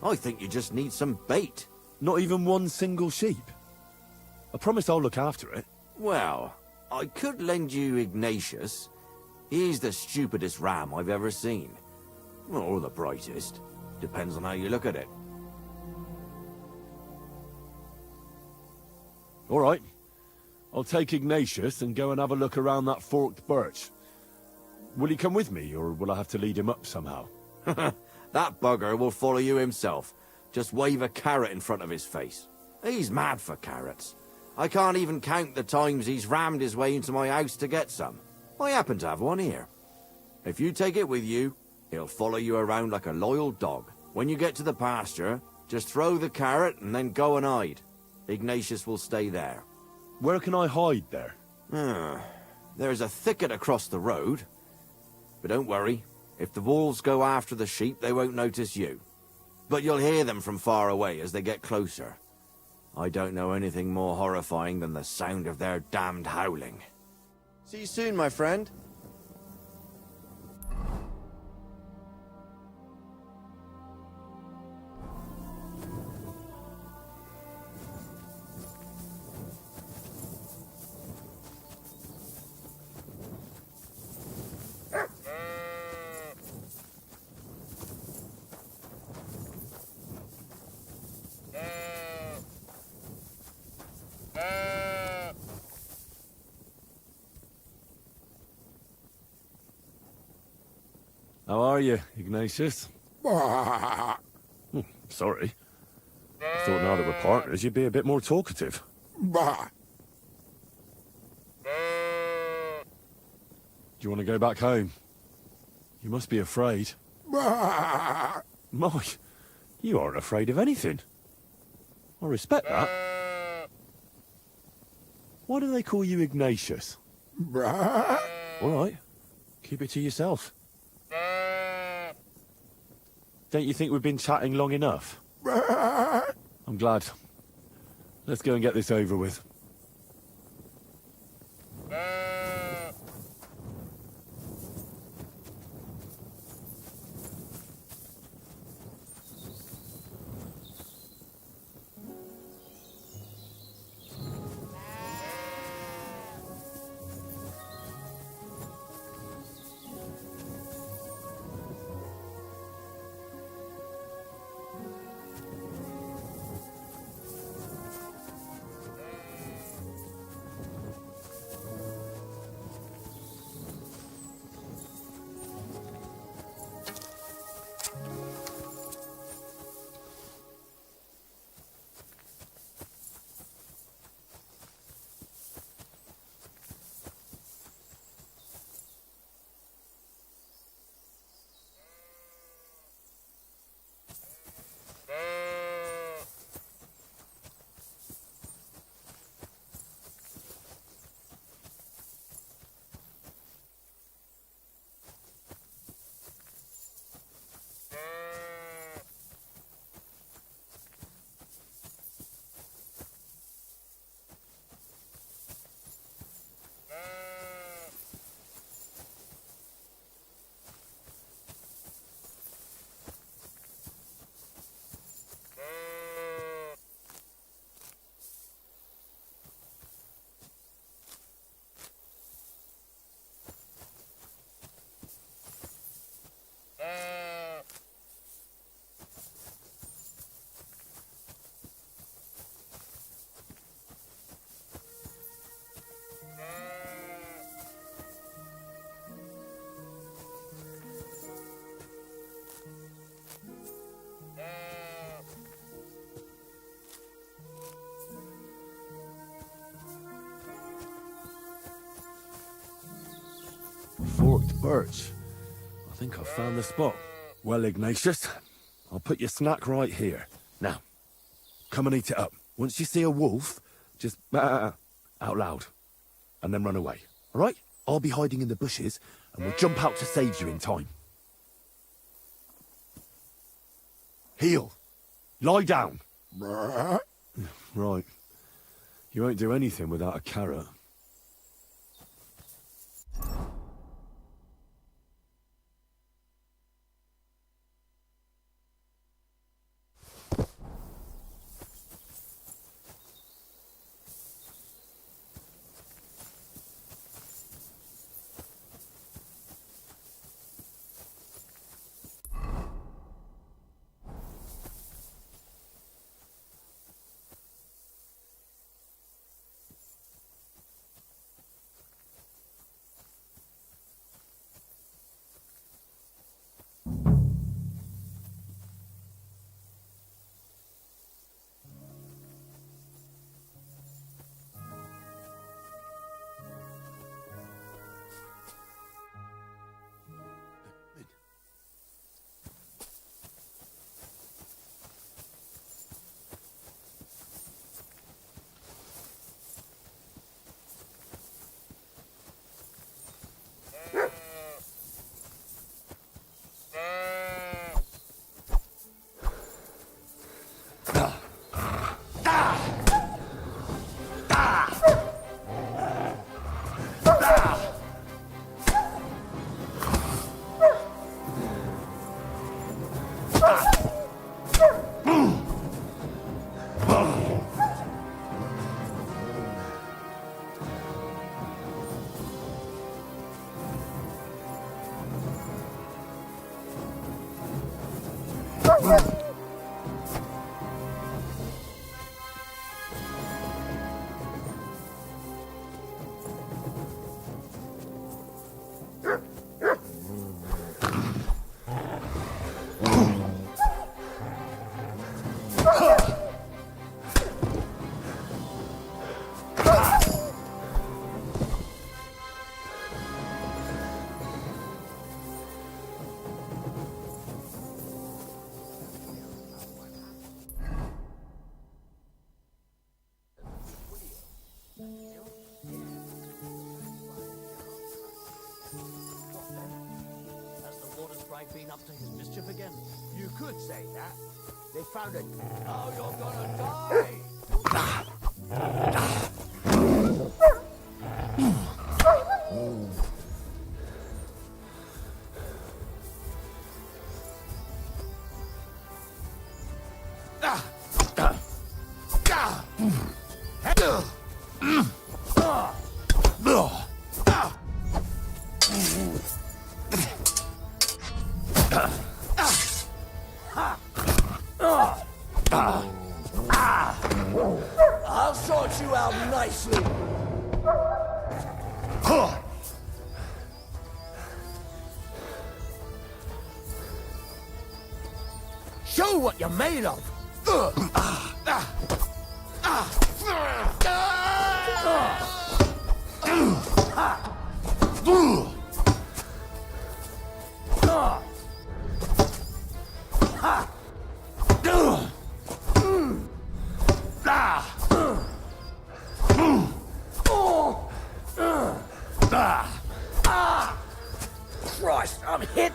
I think you just need some bait. Not even one single sheep? I promise I'll look after it. Well, I could lend you Ignatius. He's the stupidest ram I've ever seen. Or the brightest. Depends on how you look at it. All right. I'll take Ignatius and go and have a look around that forked birch. Will he come with me, or will I have to lead him up somehow? That bugger will follow you himself. Just wave a carrot in front of his face. He's mad for carrots. I can't even count the times he's rammed his way into my house to get some. I happen to have one here. If you take it with you, he'll follow you around like a loyal dog. When you get to the pasture, just throw the carrot and then go and hide. Ignatius will stay there. Where can I hide there? There's a thicket across the road. But don't worry. If the wolves go after the sheep, they won't notice you. But you'll hear them from far away as they get closer. I don't know anything more horrifying than the sound of their damned howling. See you soon, my friend. How are you, Ignatius? Sorry. I thought now that we're partners, you'd be a bit more talkative. Do you want to go back home? You must be afraid. My, you aren't afraid of anything. I respect that. Why do they call you Ignatius? All right, keep it to yourself. Don't you think we've been chatting long enough? I'm glad. Let's go and get this over with. Forked birch. I think I've found the spot. Well, Ignatius, I'll put your snack right here. Now, come and eat it up. Once you see a wolf, just out loud, and then run away. All right? I'll be hiding in the bushes, and we'll jump out to save you in time. Heel. Lie down. Right. You won't do anything without a carrot. Been up to his mischief again? You could say that. They found it. Oh, you're gonna I'll sort you out nicely. Show what you're made of. Christ, I'm hit.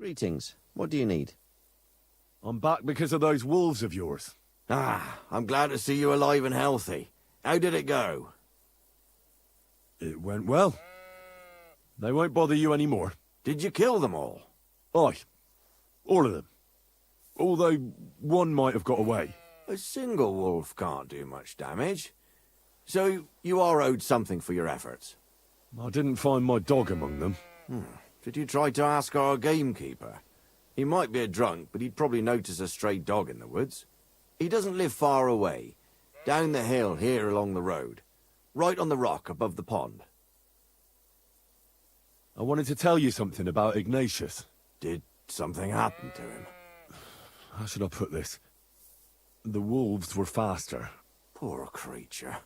Greetings. What do you need? I'm back because of those wolves of yours. Ah, I'm glad to see you alive and healthy. How did it go? It went well. They won't bother you anymore. Did you kill them all? Aye. All of them. Although one might have got away. A single wolf can't do much damage. So you are owed something for your efforts. I didn't find my dog among them. Did you try to ask our gamekeeper? He might be a drunk, but he'd probably notice a stray dog in the woods. He doesn't live far away. Down the hill here along the road. Right on the rock above the pond. I wanted to tell you something about Ignatius. Did something happen to him? How should I put this? The wolves were faster. Poor creature.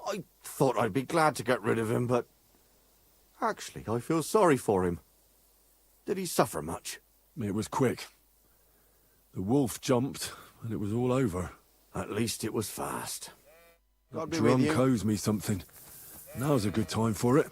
I thought I'd be glad to get rid of him, but... Actually, I feel sorry for him. Did he suffer much? It was quick. The wolf jumped, and it was all over. At least it was fast. That drum owes me something. Now's a good time for it.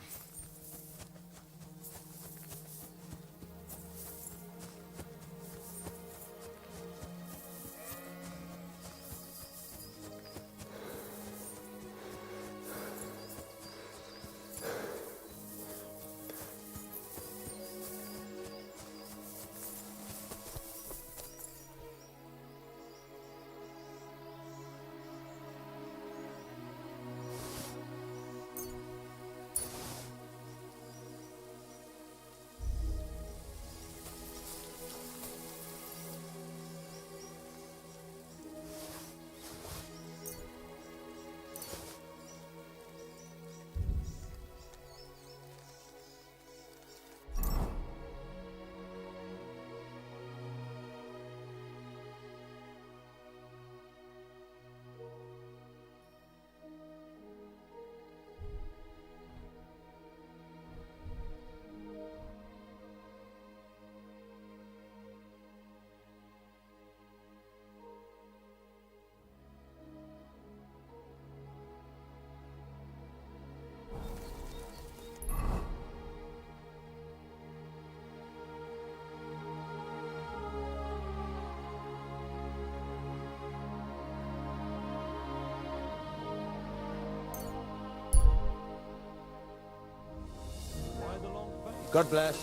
God bless.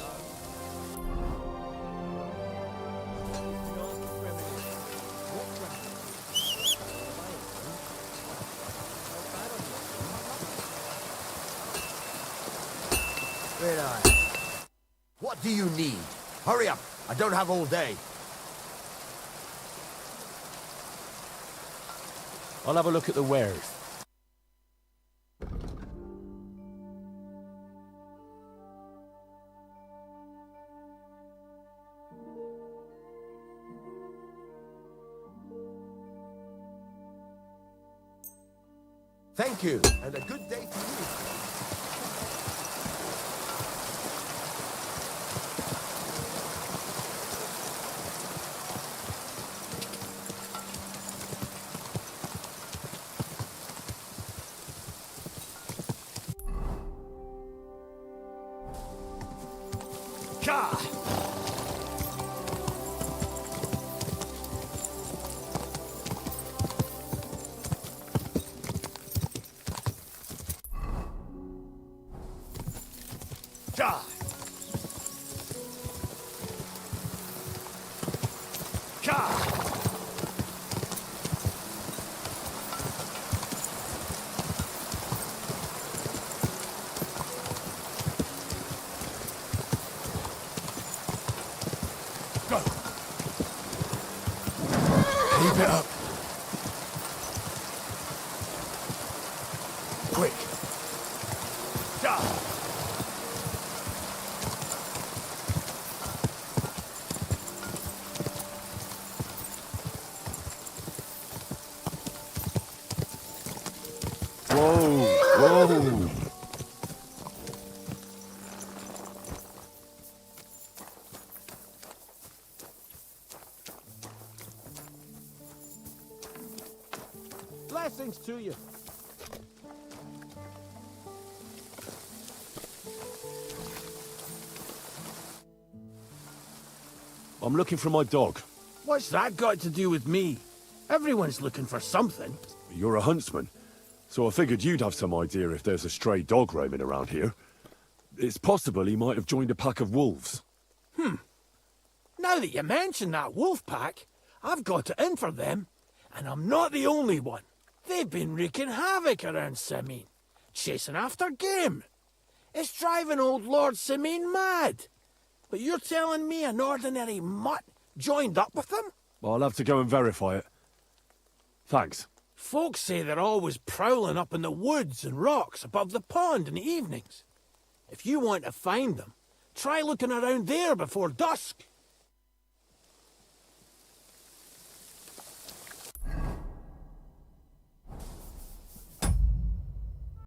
Red Eye. What do you need? Hurry up. I don't have all day. I'll have a look at the wares. Thank you, and a good day to you. Keep it up. Quick. Whoa! Blessings to you. I'm looking for my dog. What's that got to do with me? Everyone's looking for something. You're a huntsman, so I figured you'd have some idea if there's a stray dog roaming around here. It's possible he might have joined a pack of wolves. Now that you mention that wolf pack, I've got it in for them. And I'm not the only one. They've been wreaking havoc around Sameen, chasing after game. It's driving old Lord Sameen mad. But you're telling me an ordinary mutt joined up with them? Well, I'll have to go and verify it. Thanks. Folks say they're always prowling up in the woods and rocks above the pond in the evenings. If you want to find them, try looking around there before dusk.